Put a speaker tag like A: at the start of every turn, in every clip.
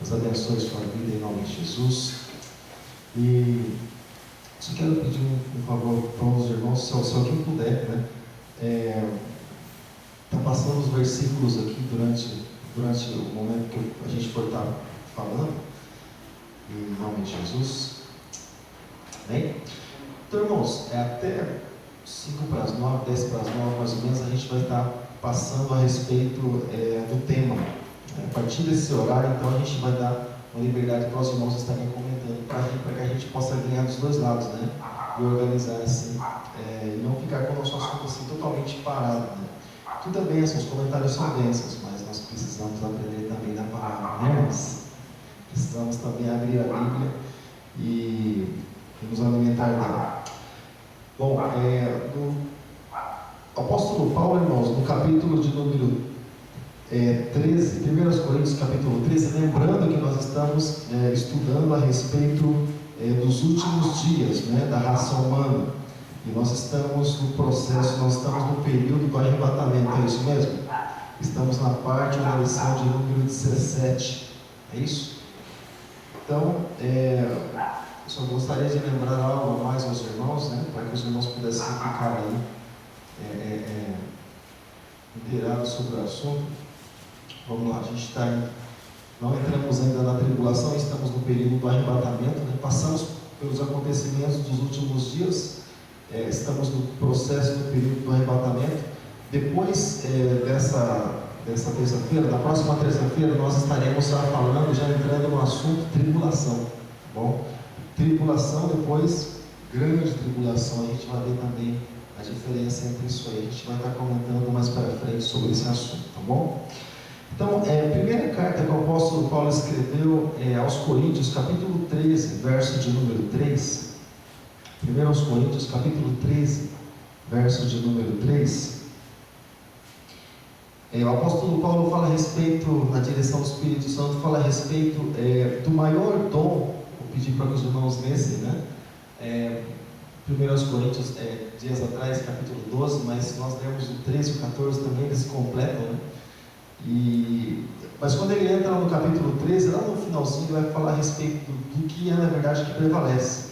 A: Deus abençoe sua vida em nome de Jesus. E só quero pedir um favor para os irmãos, se alguém puder, né? Está passando os versículos aqui durante o momento que a gente for estar falando, em nome de Jesus. Amém? Então, irmãos, até 5 para as 9, 10 para as 9, mais ou menos, a gente vai estar passando a respeito do tema. A partir desse horário, então, a gente vai dar uma liberdade para os irmãos estarem comentando, para que a gente possa ganhar dos dois lados, né? E organizar assim, e não ficar com o nosso assunto assim totalmente parado, né? Tudo é bênção, os comentários são bênçãos, mas nós precisamos aprender também da palavra, né, irmãos? Precisamos também abrir a Bíblia e nos alimentar dela. Bom, o apóstolo Paulo, irmãos, no capítulo de número 13, 1 Coríntios capítulo 13, lembrando que nós estamos estudando a respeito dos últimos dias, né, da raça humana. E nós estamos no processo, nós estamos no período do arrebatamento, é isso mesmo? Estamos na parte da lição de número 17, é isso? Então, só gostaria de lembrar algo a mais aos irmãos, né, para que os irmãos pudessem ficar aí inteirados sobre o assunto. Vamos lá, a gente não entramos ainda na tribulação, estamos no período do arrebatamento, né? Passamos pelos acontecimentos dos últimos dias, estamos no processo do período do arrebatamento. Depois dessa terça-feira, na próxima terça-feira, nós estaremos falando, já entrando no assunto tribulação, tá bom? Tribulação, depois grande tribulação, a gente vai ver também a diferença entre isso aí, a gente vai estar comentando mais para frente sobre esse assunto, tá bom? Então, a primeira carta que o apóstolo Paulo escreveu aos Coríntios, capítulo 13, verso de número 3. 1 Coríntios, capítulo 13, verso de número 3. O apóstolo Paulo fala a respeito, na direção do Espírito Santo, fala a respeito do maior dom. Vou pedir para que os irmãos lessem, né? 1 Coríntios, dias atrás, capítulo 12, mas nós lemos o 13 e o 14 também, eles completam, né? Mas quando ele entra no capítulo 13, lá no finalzinho, ele vai falar a respeito do que é na verdade que prevalece.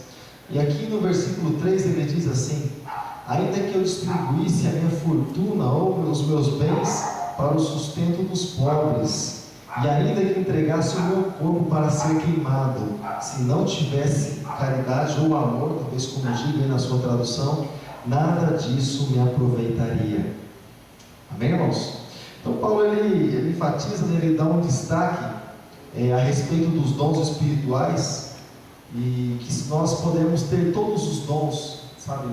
A: E aqui no versículo 3 ele diz assim: ainda que eu distribuísse a minha fortuna ou os meus bens para o sustento dos pobres, e ainda que entregasse o meu corpo para ser queimado, se não tivesse caridade ou amor, talvez como diga aí na sua tradução, nada disso me aproveitaria. Amém, irmãos? Então Paulo ele enfatiza, né, ele dá um destaque a respeito dos dons espirituais, e que nós podemos ter todos os dons, sabe,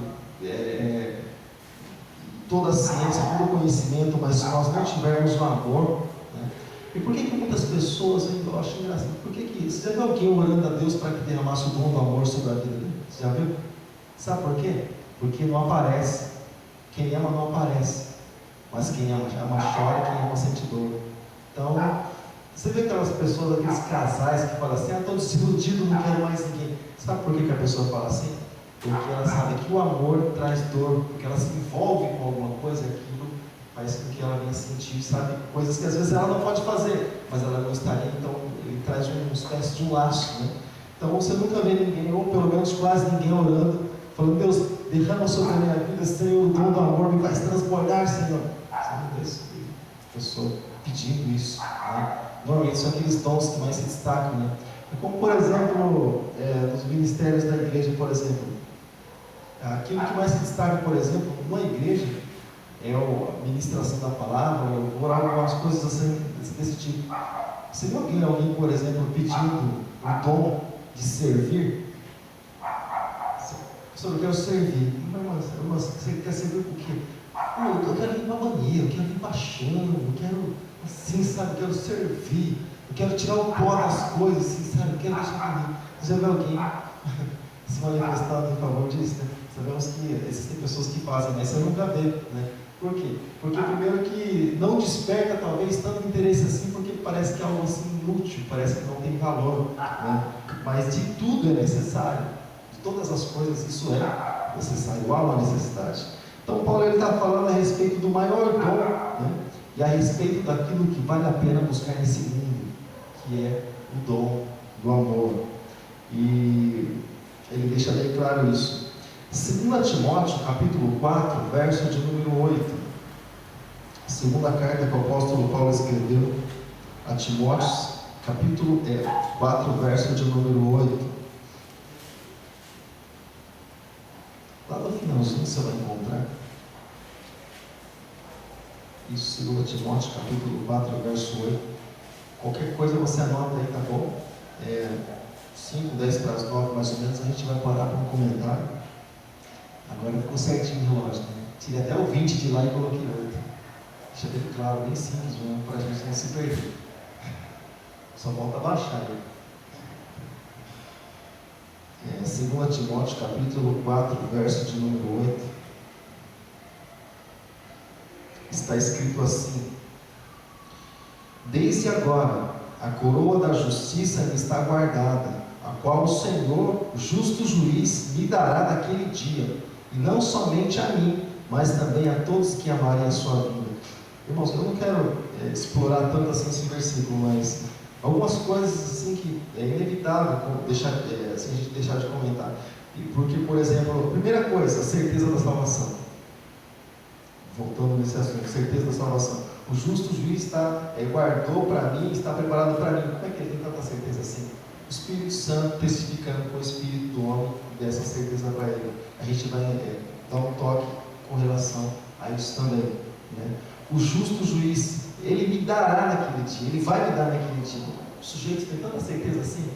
A: toda a ciência, todo o conhecimento, mas se nós não tivermos o amor, né? E por que muitas pessoas, eu acho engraçado, você já viu alguém orando a Deus para que derramasse o dom do amor sobre a vida dele? Você já viu? Sabe por quê? Porque não aparece. Quem ama não aparece, mas quem ama chora, quem ama sente dor. Então, você vê aquelas pessoas, aqueles casais que falam assim: estou desiludido, não quero mais ninguém. Sabe por que a pessoa fala assim? Porque ela sabe que o amor traz dor, porque ela se envolve com alguma coisa, aquilo faz com que ela venha sentir, sabe, coisas que às vezes ela não pode fazer, mas ela gostaria. Então ele traz uma espécie de um laço, né? Então você nunca vê ninguém, ou pelo menos quase ninguém, orando, falando: Deus, derrama sobre a minha vida, Senhor, o dom do amor me faz transbordar, Senhor. Você não vê a pessoa pedindo isso, né? Normalmente são aqueles dons que mais se destacam, né? Como por exemplo, nos ministérios da igreja, por exemplo, aquilo que mais se destaca, por exemplo, numa igreja, é a ministração da palavra, ou algumas coisas assim, desse tipo. Você viu alguém, por exemplo, pedindo o dom de servir? Senhor, eu quero servir. Mas você quer servir por quê? Eu quero vir para a banheira, eu quero vir para chão, eu quero, assim, sabe, eu quero servir, eu quero tirar o pó das coisas, assim, sabe, eu quero deixar bonito. Você já viu alguém se manifestando em favor disso, né? Sabemos que existem pessoas que fazem, mas você nunca vê, né? Por quê? Porque primeiro que não desperta talvez tanto interesse assim, porque parece que é algo assim inútil, parece que não tem valor, né? Mas de tudo é necessário, de todas as coisas isso é necessário, há uma necessidade. Então Paulo está falando a respeito do maior dom, né? E a respeito daquilo que vale a pena buscar nesse mundo, que é o dom do amor. E ele deixa bem claro isso. 2 Timóteo, capítulo 4, verso de número 8. Segunda carta que o apóstolo Paulo escreveu a Timóteo, capítulo 4, verso de número 8. Lá no finalzinho você vai encontrar. Isso, 2 Timóteo, capítulo 4, verso 8. Qualquer coisa você anota aí, tá bom? 5, 10 para as 9, mais ou menos, a gente vai parar para um comentário. Agora ficou certinho o relógio, né? Tirei até o 20 de lá e coloquei 8. Deixa bem claro, bem simples, para a gente não se perder. Só volta a baixar aí. 2 Timóteo, capítulo 4, verso de número 8. Está escrito assim: desde agora a coroa da justiça me está guardada, a qual o Senhor, justo juiz, me dará naquele dia, e não somente a mim, mas também a todos que amarem a sua vida. Irmãos, eu não quero explorar tanto assim esse versículo, mas algumas coisas assim que é inevitável a gente deixar de comentar. Porque, por exemplo, a primeira coisa, a certeza da salvação. Voltando nesse assunto, certeza da salvação. O justo juiz guardou para mim, está preparado para mim. Como é que ele tem tanta certeza assim? O Espírito Santo testificando com o Espírito do homem dessa certeza para ele. A gente vai dar um toque com relação a isso também, né? O justo juiz, ele me dará naquele dia, ele vai me dar naquele dia. O sujeito tem tanta certeza assim?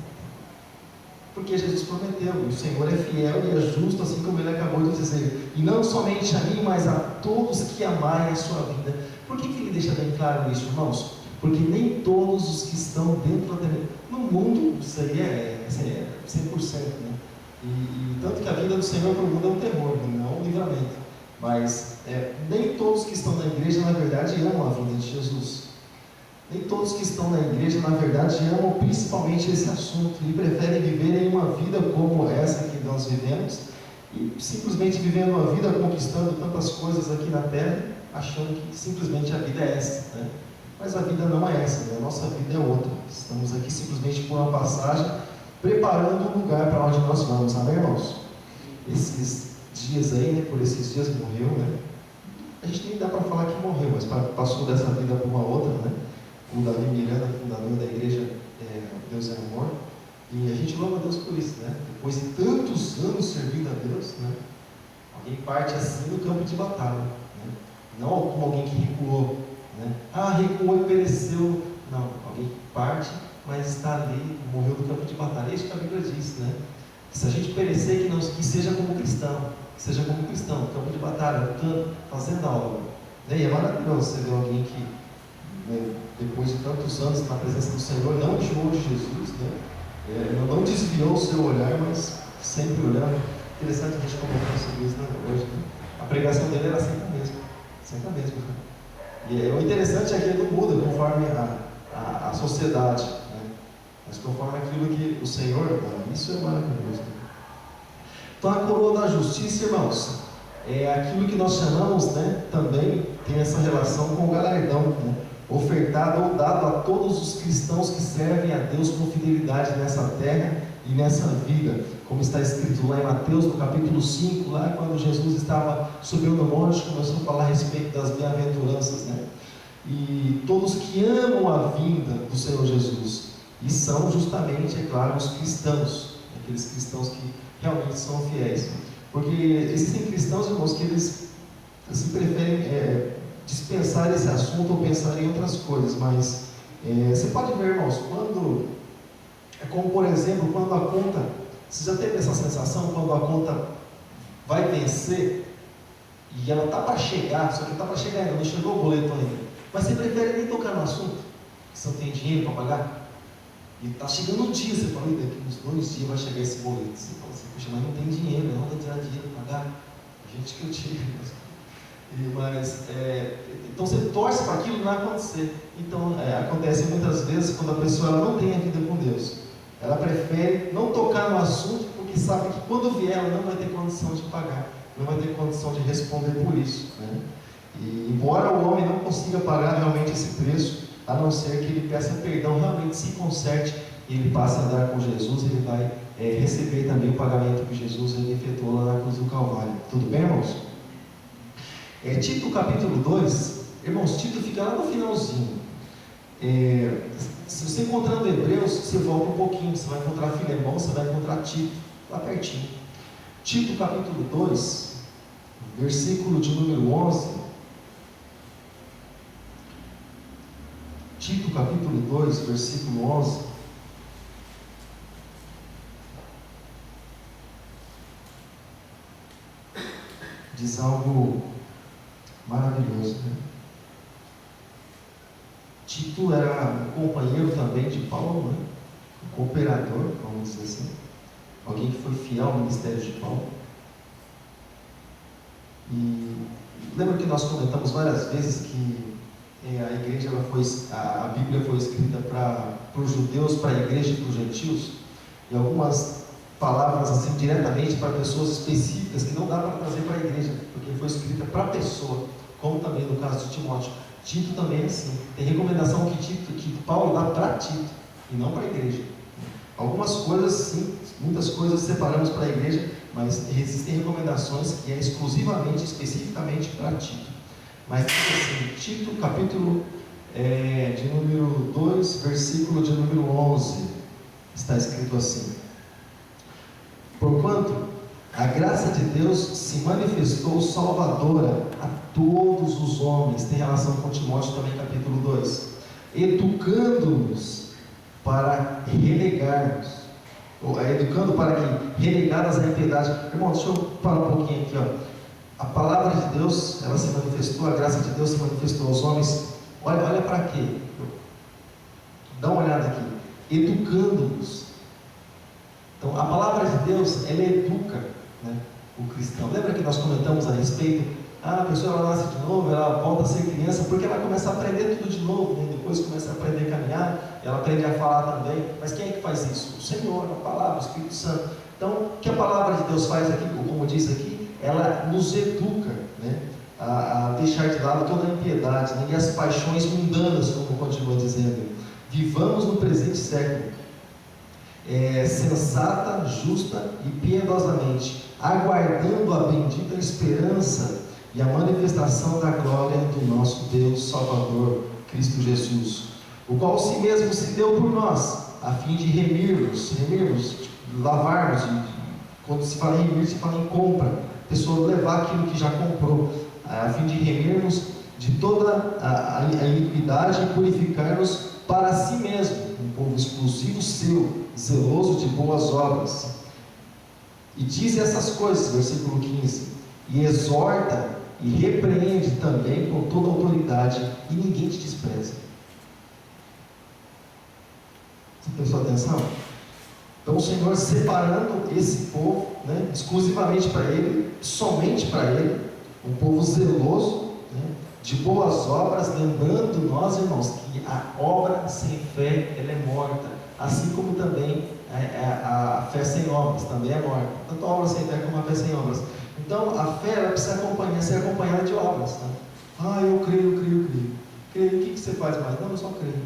A: Porque Jesus prometeu, o Senhor é fiel e é justo, assim como ele acabou de dizer. E não somente a mim, mas a todos que amarem a sua vida. Por que ele deixa bem claro isso, irmãos? Porque nem todos os que estão dentro no mundo, isso aí é 100%, né? E tanto que a vida do Senhor para o mundo é um terror, não um livramento. Mas nem todos que estão na igreja, na verdade, amam a vida de Jesus. Nem todos que estão na igreja, na verdade, amam principalmente esse assunto e preferem viver em uma vida como essa que nós vivemos e simplesmente vivendo uma vida conquistando tantas coisas aqui na terra, achando que simplesmente a vida é essa, né? Mas a vida não é essa, né? A nossa vida é outra. Estamos aqui simplesmente por uma passagem, preparando um lugar para onde nós vamos, amém, irmãos? Esses dias aí, né? Por esses dias morreu, né? A gente nem dá para falar que morreu, mas passou dessa vida para uma outra, né? O Davi Miranda, fundador da igreja Deus é Amor, e a gente louva a Deus por isso, né? Depois de tantos anos servindo a Deus, né? Alguém parte assim no campo de batalha, né? Não como alguém que recuou, né? Recuou e pereceu. Não, alguém parte, mas está ali, morreu no campo de batalha. É isso que a Bíblia diz, né? Que se a gente perecer, que seja como cristão, no campo de batalha, lutando, fazendo a obra, né? E é maravilhoso você ver alguém que, né, depois de tantos anos na presença do Senhor, não enjoou de Jesus, né? Não desviou o seu olhar, mas sempre olhando. Interessante a gente comentar sobre isso, né, hoje, né? A pregação dele era sempre a mesma, né? E o interessante é que ele não muda conforme a sociedade, né? Mas conforme aquilo que o Senhor dá. Isso é maravilhoso, né? Então a coroa da justiça, irmãos, é aquilo que nós chamamos, né, também tem essa relação com o galardão, né? Ofertado ou dado a todos os cristãos que servem a Deus com fidelidade nessa terra e nessa vida, como está escrito lá em Mateus, no capítulo 5, lá quando Jesus estava subindo no monte, começou a falar a respeito das bem-aventuranças, né? E todos que amam a vinda do Senhor Jesus, e são justamente, é claro, os cristãos, aqueles cristãos que realmente são fiéis, porque existem cristãos, irmãos, que eles assim, preferem dispensar esse assunto ou pensar em outras coisas, mas você pode ver, irmãos, quando é como, por exemplo, quando a conta, você já teve essa sensação, quando a conta vai vencer e ela está para chegar, só que está para chegar ainda, não chegou o boleto ainda, mas você prefere nem tocar no assunto, que você não tem dinheiro para pagar, e está chegando um dia, você fala, daqui uns 2 dias vai chegar esse boleto, você fala assim, puxa, mas não tem dinheiro, não vai tirar dinheiro para pagar, a gente que eu tiro, então você torce para aquilo não acontecer. Então acontece muitas vezes quando a pessoa ela não tem a vida com Deus, ela prefere não tocar no assunto porque sabe que quando vier ela não vai ter condição de pagar, não vai ter condição de responder por isso, né? E embora o homem não consiga pagar realmente esse preço, a não ser que ele peça perdão, realmente se conserte e ele passa a andar com Jesus, ele vai receber também o pagamento que Jesus efetuou lá na cruz do Calvário. Tudo bem, irmãos? Tito capítulo 2, irmãos, Tito fica lá no finalzinho. Se você encontrando Hebreus, você volta um pouquinho, você vai encontrar Filemão, você vai encontrar Tito, lá pertinho. Tito capítulo 2, versículo de número 11. Tito capítulo 2, versículo 11. Diz algo maravilhoso, né? Tito era um companheiro também de Paulo, né? Um cooperador, vamos dizer assim. Alguém que foi fiel ao ministério de Paulo. E lembra que nós comentamos várias vezes que a igreja, a Bíblia foi escrita para os judeus, para a igreja e para os gentios? E algumas palavras assim diretamente para pessoas específicas que não dá para trazer para a igreja, porque foi escrita para a pessoa, como também no caso de Timóteo. Tito também é assim. Tem recomendação que Paulo dá para Tito e não para a igreja. Algumas coisas sim, muitas coisas separamos para a igreja, mas existem recomendações que é exclusivamente, especificamente para Tito. Mas assim, Tito capítulo de número 2, versículo de número 11, está escrito assim: porquanto a graça de Deus se manifestou salvadora a todos os homens, tem relação com Timóteo também, capítulo 2, educando-nos para renegarmos, educando para que renegadas a impiedade. Irmão, deixa eu parar um pouquinho aqui, ó. A palavra de Deus, ela se manifestou, a graça de Deus se manifestou aos homens. Olha para quê? Dá uma olhada aqui. Educando-nos. Então, a palavra de Deus, ela educa, né, o cristão. Lembra que nós comentamos a respeito? A pessoa ela nasce de novo, ela volta a ser criança, porque ela começa a aprender tudo de novo, né? Depois começa a aprender a caminhar, ela aprende a falar também. Mas quem é que faz isso? O Senhor, a palavra, o Espírito Santo. Então, o que a palavra de Deus faz aqui, como diz aqui, ela nos educa, né, a deixar de lado toda a impiedade, né, e as paixões mundanas, como continua dizendo. Vivamos no presente século, sensata, justa e piedosamente, aguardando a bendita esperança e a manifestação da glória do nosso Deus Salvador, Cristo Jesus, o qual si mesmo se deu por nós, a fim de remirmos, lavarmos. Quando se fala em remir, se fala em compra, a pessoa levar aquilo que já comprou, a fim de remirmos de toda a iniquidade e purificar-nos para si mesmo, um povo exclusivo seu, zeloso de boas obras. E diz essas coisas, versículo 15: e exorta e repreende também com toda autoridade, e ninguém te despreza. Você prestou atenção? Então o Senhor separando esse povo, né, exclusivamente para Ele, somente para Ele, um povo zeloso, né, de boas obras, lembrando nós, irmãos, que a obra sem fé, ela é morta, assim como também a fé sem obras também é morta, tanto a obra sem fé como a fé sem obras. Então a fé, ela precisa ser acompanhada de obras, né? Eu creio. Creio, o que você faz mais? Não, eu só creio.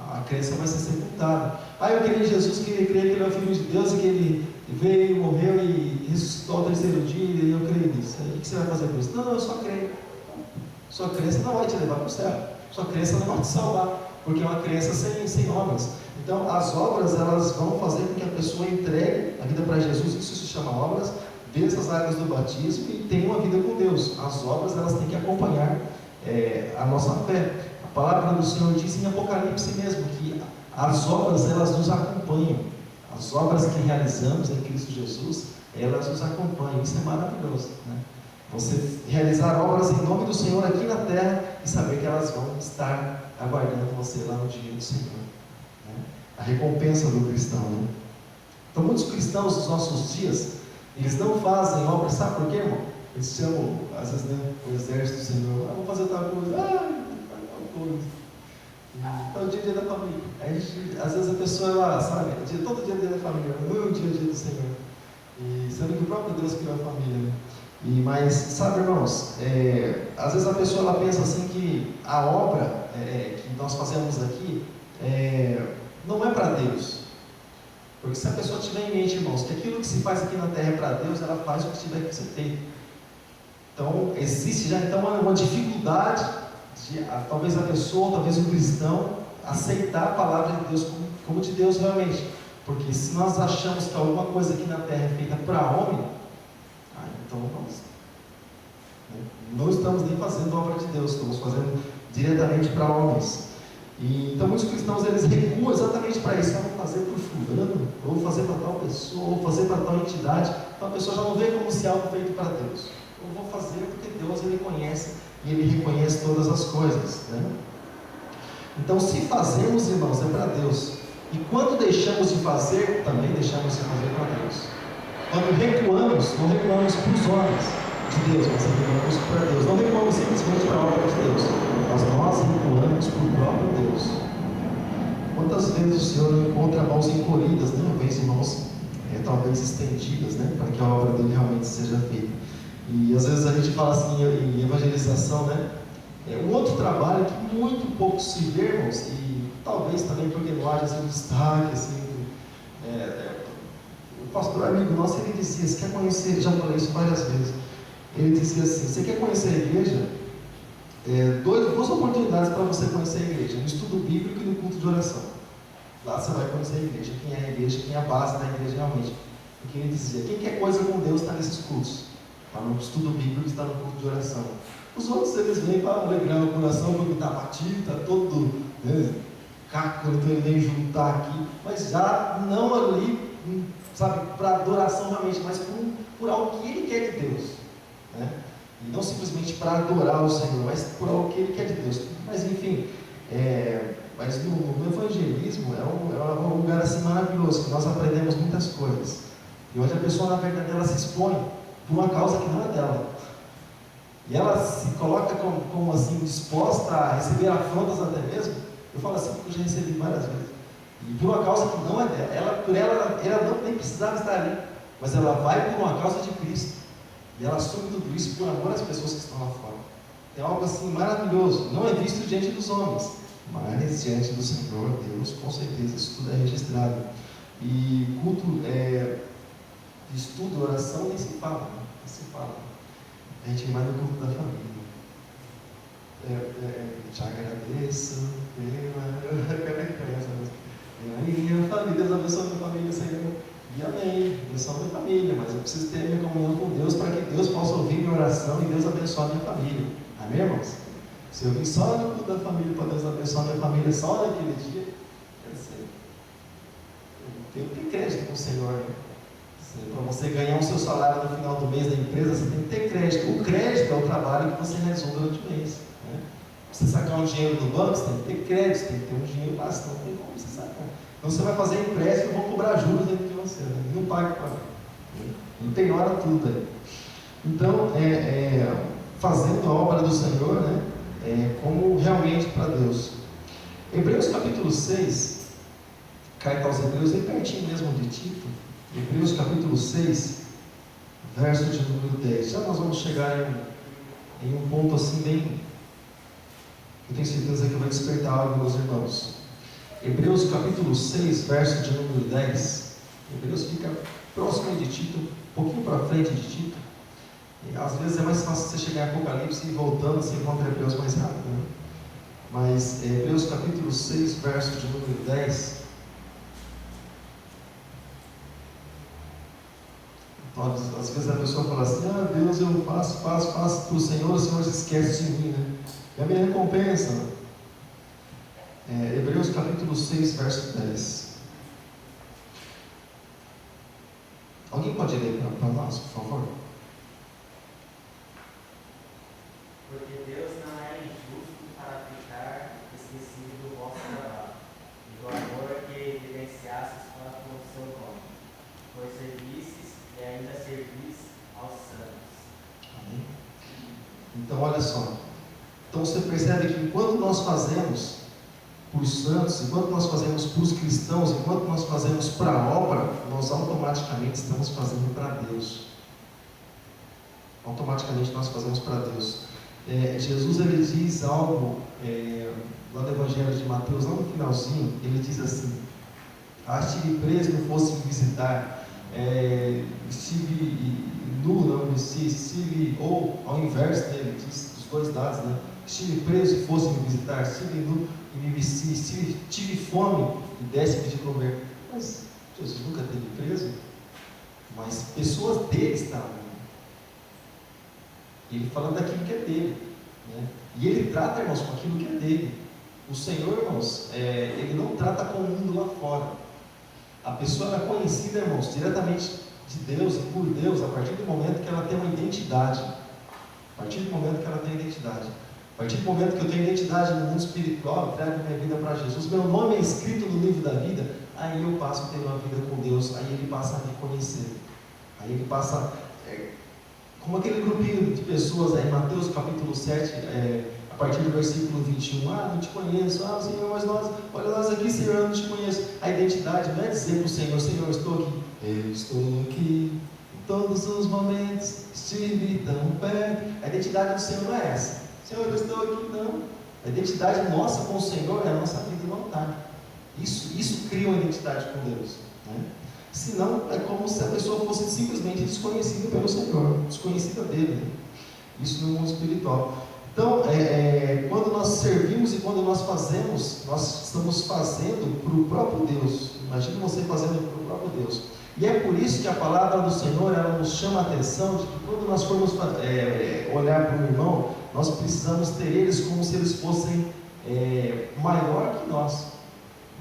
A: A crença vai ser sepultada. Eu creio em Jesus, que ele creio que ele é o Filho de Deus, e que ele veio, morreu e ressuscitou ao terceiro dia, e eu creio nisso. Aí, o que você vai fazer com isso? Não, eu só creio. Sua crença não vai te levar para o céu. Sua crença não vai te salvar, porque é uma crença sem obras. Então, as obras, elas vão fazer com que a pessoa entregue a vida para Jesus, isso se chama obras, desça as águas do batismo e tenha uma vida com Deus. As obras, elas têm que acompanhar a nossa fé. A palavra do Senhor diz em Apocalipse mesmo, que as obras, elas nos acompanham. As obras que realizamos em Cristo Jesus, elas nos acompanham. Isso é maravilhoso, né? Você realizar obras em nome do Senhor aqui na terra e saber que elas vão estar aguardando você lá no dia do Senhor, né? A recompensa do cristão, né? Então muitos cristãos dos nossos dias, eles não fazem obras, sabe por quê, irmão? Eles chamam, às vezes, né, o exército do Senhor, vou fazer tal coisa, então, o dia da família. Às vezes a pessoa, ela sabe, todo dia é dia da família, não é o dia do Senhor. E sendo que o próprio Deus criou a família, né? Mas, sabe, irmãos, às vezes a pessoa ela pensa assim que a obra que nós fazemos aqui, não é para Deus. Porque se a pessoa tiver em mente, irmãos, que aquilo que se faz aqui na terra é para Deus, ela faz o que tiver que ser feito. Então, existe já então uma dificuldade de, talvez a pessoa, talvez o cristão, aceitar a palavra de Deus como de Deus realmente. Porque se nós achamos que alguma coisa aqui na terra é feita para homem, então nós não estamos nem fazendo a obra de Deus, estamos fazendo diretamente para homens. Então muitos cristãos eles recuam exatamente para isso. Eu vou fazer por fulano, ou vou fazer para tal pessoa, ou vou fazer para tal entidade. Então a pessoa já não vê como se algo feito para Deus. Eu vou fazer porque Deus ele conhece e ele reconhece todas as coisas, né? Então se fazemos, irmãos, é para Deus. E quando deixamos de fazer, também deixamos de fazer para Deus. Quando recuamos, não recuamos para os homens de Deus, mas recuamos para Deus. Não recuamos simplesmente para a obra de Deus, mas nós recuamos para o próprio Deus. Quantas vezes o Senhor não encontra mãos encolhidas, né? Ou vezes mãos talvez estendidas, né? Para que a obra dele realmente seja feita. E às vezes a gente fala assim em evangelização, né? Um outro trabalho que muito pouco se vê, irmãos, e talvez também porque não haja assim, um destaque, assim, o pastor amigo nosso, ele dizia, você quer conhecer, já falei isso várias vezes, ele dizia assim, você quer conhecer a igreja? Duas oportunidades para você conhecer a igreja, no estudo bíblico e no culto de oração. Lá você vai conhecer a igreja, quem é a igreja, quem é a base da igreja realmente. Porque ele dizia, quem quer coisa com Deus está nesses cultos, está no estudo bíblico e está no culto de oração. Os outros eles vêm para alegrar o coração porque está batido, está todo caco, então ele vem juntar aqui, mas já não ali, sabe, para adoração realmente, mas por algo que ele quer de Deus, né? E não simplesmente para adorar o Senhor, mas por algo que ele quer de Deus. Mas enfim, mas no evangelismo é um lugar assim maravilhoso, que nós aprendemos muitas coisas, e onde a pessoa na verdade ela se expõe por uma causa que não é dela. E ela se coloca como assim, disposta a receber afrontas até mesmo. Eu falo assim porque eu já recebi várias vezes. E por uma causa que não é dela. Ela não nem precisava estar ali. Mas ela vai por uma causa de Cristo. E ela assume tudo isso por amor às pessoas que estão lá fora. É algo assim maravilhoso. Não é visto diante dos homens, mas diante do Senhor Deus, com certeza, isso tudo é registrado. E culto, estudo, oração, nem se fala. Nem se fala. A gente vai no culto da família. Te agradeço pela criança. E minha família, Deus abençoe minha família, Senhor. E amém. Abençoe minha família, mas eu preciso ter minha comunhão com Deus para que Deus possa ouvir minha oração e Deus abençoe a minha família. Amém, irmãos? Se eu vim só no culto da família para Deus abençoar a minha família só naquele dia, quer dizer, eu tenho que ter crédito com o Senhor, né? Para você ganhar o seu salário no final do mês da empresa, você tem que ter crédito. O crédito é o trabalho que você resolve durante o mês, né? Você sacar um dinheiro do banco, você tem que ter crédito, tem que ter um dinheiro lá, senão não tem como você sacar. Então você vai fazer empréstimo e vão cobrar juros dentro de você, né? Não paga para mim. Não tem hora tudo aí. Então, fazendo a obra do Senhor, né? Como realmente para Deus. Hebreus capítulo 6, carta aos Hebreus, bem pertinho mesmo de Tito. Hebreus capítulo 6, verso de número 10. Já nós vamos chegar em um ponto assim bem, eu tenho certeza que vai despertar algo nos irmãos. Hebreus capítulo 6, verso de número 10. Hebreus fica próximo de Tito, um pouquinho para frente de Tito. E, às vezes é mais fácil você chegar em Apocalipse e voltando, você encontra Hebreus mais rápido, né? Mas Hebreus capítulo 6, verso de número 10. Às vezes a pessoa fala assim, Deus, eu faço para o Senhor se esquece de mim, né? E a minha recompensa, Hebreus capítulo 6, verso 10. Alguém pode ler para nós, por favor?
B: Porque Deus não é injusto para ficar esquecido do vosso trabalho e do amor que evidenciastes para com o seu nome, pois servistes e ainda servis aos santos.
A: Amém? Então olha só, então você percebe que enquanto nós fazemos para os santos, enquanto nós fazemos para os cristãos, enquanto nós fazemos para a obra, nós automaticamente estamos fazendo para Deus. Automaticamente nós fazemos para Deus. Jesus ele diz algo lá no Evangelho de Mateus, lá no finalzinho, ele diz assim: estive preso, não fosse me visitar, estive nu, não me vestisse, estive, ou ao inverso, né, ele diz dos dois lados, né? Estive preso e fosse me visitar, estive nu e me vestisse, tive fome e desse-me de comer. Mas Jesus nunca esteve preso, mas pessoas dele estavam. Ele falando daquilo que é dele, né? E ele trata, irmãos, com aquilo que é dele. O Senhor, irmãos, ele não trata com o mundo lá fora. A pessoa é conhecida, irmãos, diretamente de Deus e por Deus a partir do momento que ela tem uma identidade. A partir do momento que ela tem identidade. A partir do momento que eu tenho identidade no mundo espiritual, eu entrego minha vida para Jesus, meu nome é escrito no livro da vida, aí eu passo a ter uma vida com Deus, aí ele passa a me conhecer. Aí ele passa, como aquele grupinho de pessoas aí, em Mateus capítulo 7, a partir do versículo 21, não te conheço, Senhor, mas olha nós aqui, Senhor, eu não te conheço. A identidade não é dizer para o Senhor, Senhor, eu estou aqui. Eu estou aqui, em todos os momentos, estive tão perto. A identidade do Senhor não é essa. Senhor, eu estou aqui, não. A identidade nossa com o Senhor é a nossa vida e vontade. Isso cria uma identidade com Deus, né? Senão, é como se a pessoa fosse simplesmente desconhecida pelo Senhor, desconhecida dele, né? Isso no mundo espiritual. Então, quando nós servimos e quando nós fazemos, nós estamos fazendo para o próprio Deus. Imagine você fazendo para o próprio Deus. E é por isso que a palavra do Senhor, ela nos chama a atenção de que quando nós formos olhar para um irmão, nós precisamos ter eles como se eles fossem maior que nós.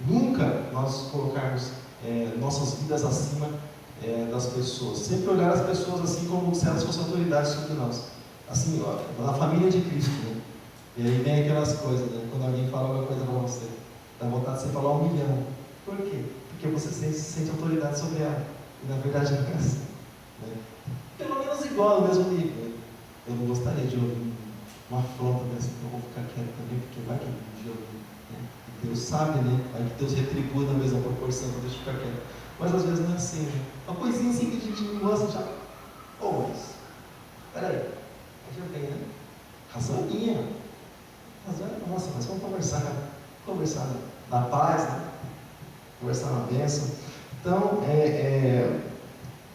A: Nunca nós colocarmos nossas vidas acima das pessoas. Sempre olhar as pessoas assim como se elas fossem autoridades sobre nós. Assim, na família de Cristo, né? E aí vem aquelas coisas, né? Quando alguém fala alguma coisa para você, dá vontade de você falar 1 milhão. Por quê? Porque você se sente autoridade sobre ela. E na verdade não é assim, né? Pelo menos igual, ao mesmo nível, né? Eu não gostaria de ouvir uma afronta dessa, então eu vou ficar quieto também, porque vai que um dia eu ouvir, né? E Deus sabe, né? Vai que Deus retribua na mesma proporção, então deixa eu ficar quieto. Mas às vezes não é assim, né? Uma coisinha assim que a gente não gosta já. Mas, peraí. Já vem, né? Razão é minha. Razão é nossa, mas vamos conversar na paz, né? Conversar na bênção. Então,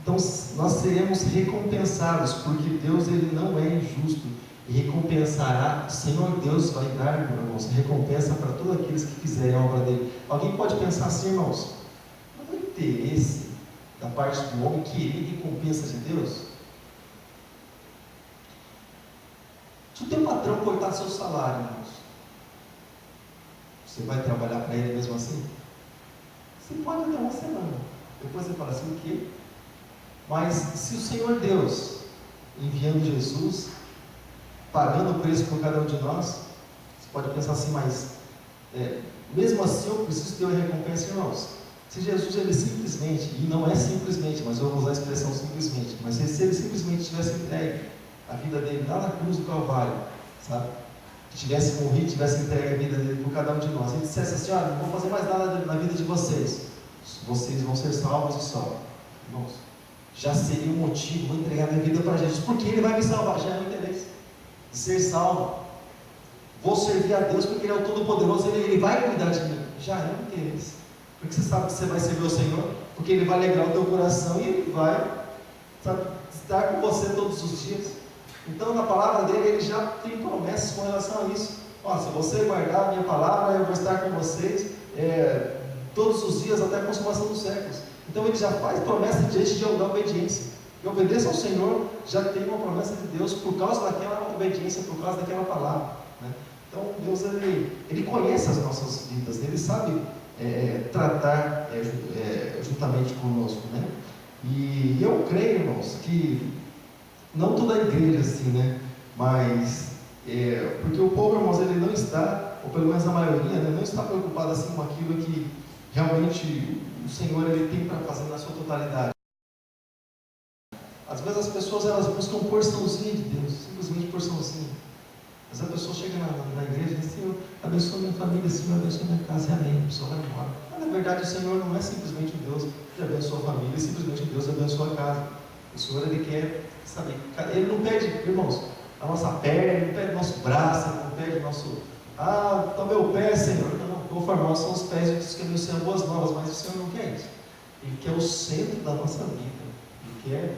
A: então, nós seremos recompensados, porque Deus ele não é injusto e recompensará. O Senhor Deus vai dar, irmãos, recompensa para todos aqueles que fizerem a obra dele. Alguém pode pensar assim, irmãos, não é interesse da parte do homem querer recompensa de Deus? Se o teu patrão cortar seu salário, irmãos, você vai trabalhar para ele mesmo assim? Você pode até uma semana. Depois você fala assim, o quê? Mas se o Senhor Deus, enviando Jesus, pagando o preço por cada um de nós, você pode pensar assim, mas mesmo assim eu preciso ter uma recompensa, irmãos. Se Jesus, ele simplesmente, e não é simplesmente, mas eu vou usar a expressão simplesmente, mas se ele simplesmente tivesse entregue a vida dele lá na cruz do Calvário, sabe? Que tivesse morrido, tivesse entregue a vida dele por cada um de nós. Ele dissesse assim, olha, não vou fazer mais nada na vida de vocês. Vocês vão ser salvos e só. Irmãos, já seria um motivo, vou entregar minha vida para Jesus, porque ele vai me salvar, já é o interesse de ser salvo. Vou servir a Deus porque ele é o Todo-Poderoso, ele vai cuidar de mim, já é o interesse. Porque você sabe que você vai servir o Senhor, porque ele vai alegrar o teu coração e ele vai, sabe, estar com você todos os dias. Então, na palavra dele, ele já tem promessas com relação a isso. Se você guardar a minha palavra, eu vou estar com vocês todos os dias até a consumação dos séculos. Então, ele já faz promessa diante de da obediência. E obedeça ao Senhor, já tem uma promessa de Deus por causa daquela obediência, por causa daquela palavra, né? Então, Deus, ele conhece as nossas vidas, ele sabe tratar juntamente conosco, né? E eu creio, irmãos, que não toda a igreja assim, né? Mas, porque o povo, irmãos, ele não está, ou pelo menos a maioria, né, não está preocupado assim com aquilo que realmente o Senhor ele tem para fazer na sua totalidade. Às vezes as pessoas elas buscam porçãozinha de Deus, simplesmente porçãozinha. Mas a pessoa chega na igreja e diz, Senhor, abençoa minha família, Senhor, abençoa minha casa, e amém. A pessoa vai embora. Mas na verdade o Senhor não é simplesmente o Deus que abençoa a família, simplesmente o Deus que abençoa a casa. O Senhor, ele quer saber, ele não pede, irmãos, a nossa perna, ele não pede o nosso braço, ele não pede Ah, então meu pé, Senhor. Não, conformados são os pés dos que anunciam boas novas, mas o Senhor não quer isso. Ele quer o centro da nossa vida. Ele quer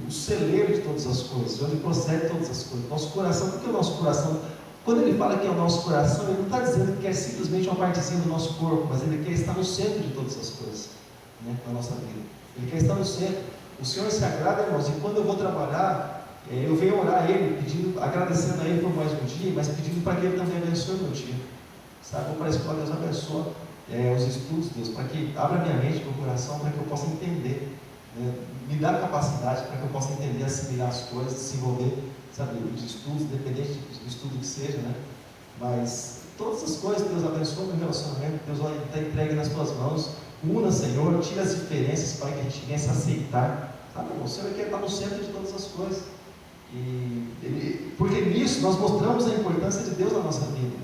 A: o celeiro de todas as coisas, onde procede todas as coisas. Nosso coração, por que o nosso coração? Quando ele fala que é o nosso coração, ele não está dizendo que quer simplesmente uma partezinha do nosso corpo, mas ele quer estar no centro de todas as coisas, né, da nossa vida. Ele quer estar no centro. O Senhor se agrada, irmãos, e quando eu vou trabalhar, eu venho orar a Ele, pedindo, agradecendo a Ele por mais um dia, mas pedindo para que Ele também abençoe o meu dia. Sabe? Vou para a escola, Deus abençoa os estudos, Deus, para que abra minha mente, meu coração, para que eu possa entender, né? Me dá capacidade para que eu possa entender, assimilar as coisas, desenvolver, sabe, os estudos, independente do estudo que seja, né? Mas todas as coisas, Deus abençoa meu relacionamento, Deus está entregue nas tuas mãos. Una, Senhor, tira as diferenças para que a gente venha se aceitar. Sabe, o Senhor quer estar no centro de todas as coisas. Porque nisso nós mostramos a importância de Deus na nossa vida,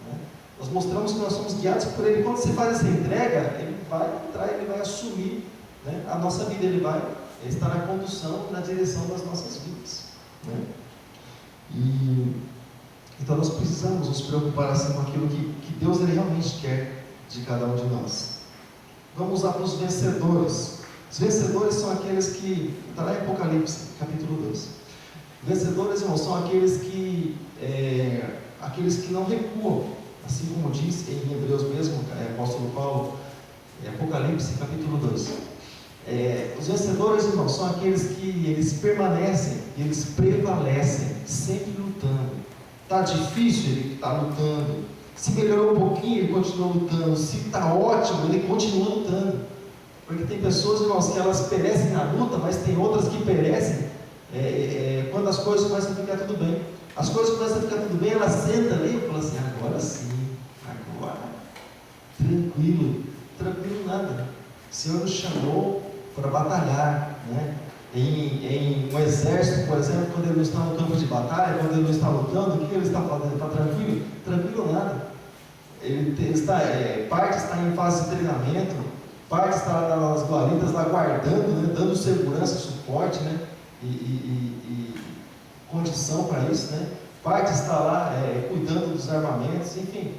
A: né? Nós mostramos que nós somos guiados por Ele. Quando você faz essa entrega, Ele vai entrar, Ele vai assumir, né, a nossa vida, Ele vai estar na condução, na direção das nossas vidas, né? Então nós precisamos nos preocupar assim com aquilo que Deus Ele realmente quer de cada um de nós. Vamos lá para os vencedores. Os vencedores são aqueles que, está lá em Apocalipse, capítulo 2. Vencedores, irmãos, são aqueles que não recuam, assim como diz em Hebreus mesmo, apóstolo Paulo, Apocalipse, capítulo 2. Os vencedores, irmãos, são aqueles que eles permanecem, eles prevalecem, sempre lutando. Está difícil, ele está lutando. Se melhorou um pouquinho, ele continua lutando. Se está ótimo, ele continua lutando. Porque tem pessoas, irmãos, que elas perecem na luta, mas tem outras que perecem quando as coisas começam a ficar tudo bem. As coisas começam a ficar tudo bem, ela senta ali e fala assim: agora sim, agora, tranquilo nada. O Senhor nos chamou para batalhar, né? Em um exército, por exemplo, quando ele não está no campo de batalha, quando ele não está lutando, o que ele está fazendo? Está tranquilo? Tranquilo nada. Parte está em fase de treinamento, parte está nas guaritas lá guardando, né, dando segurança, suporte, né, e condição para isso, né? Parte está lá cuidando dos armamentos, enfim.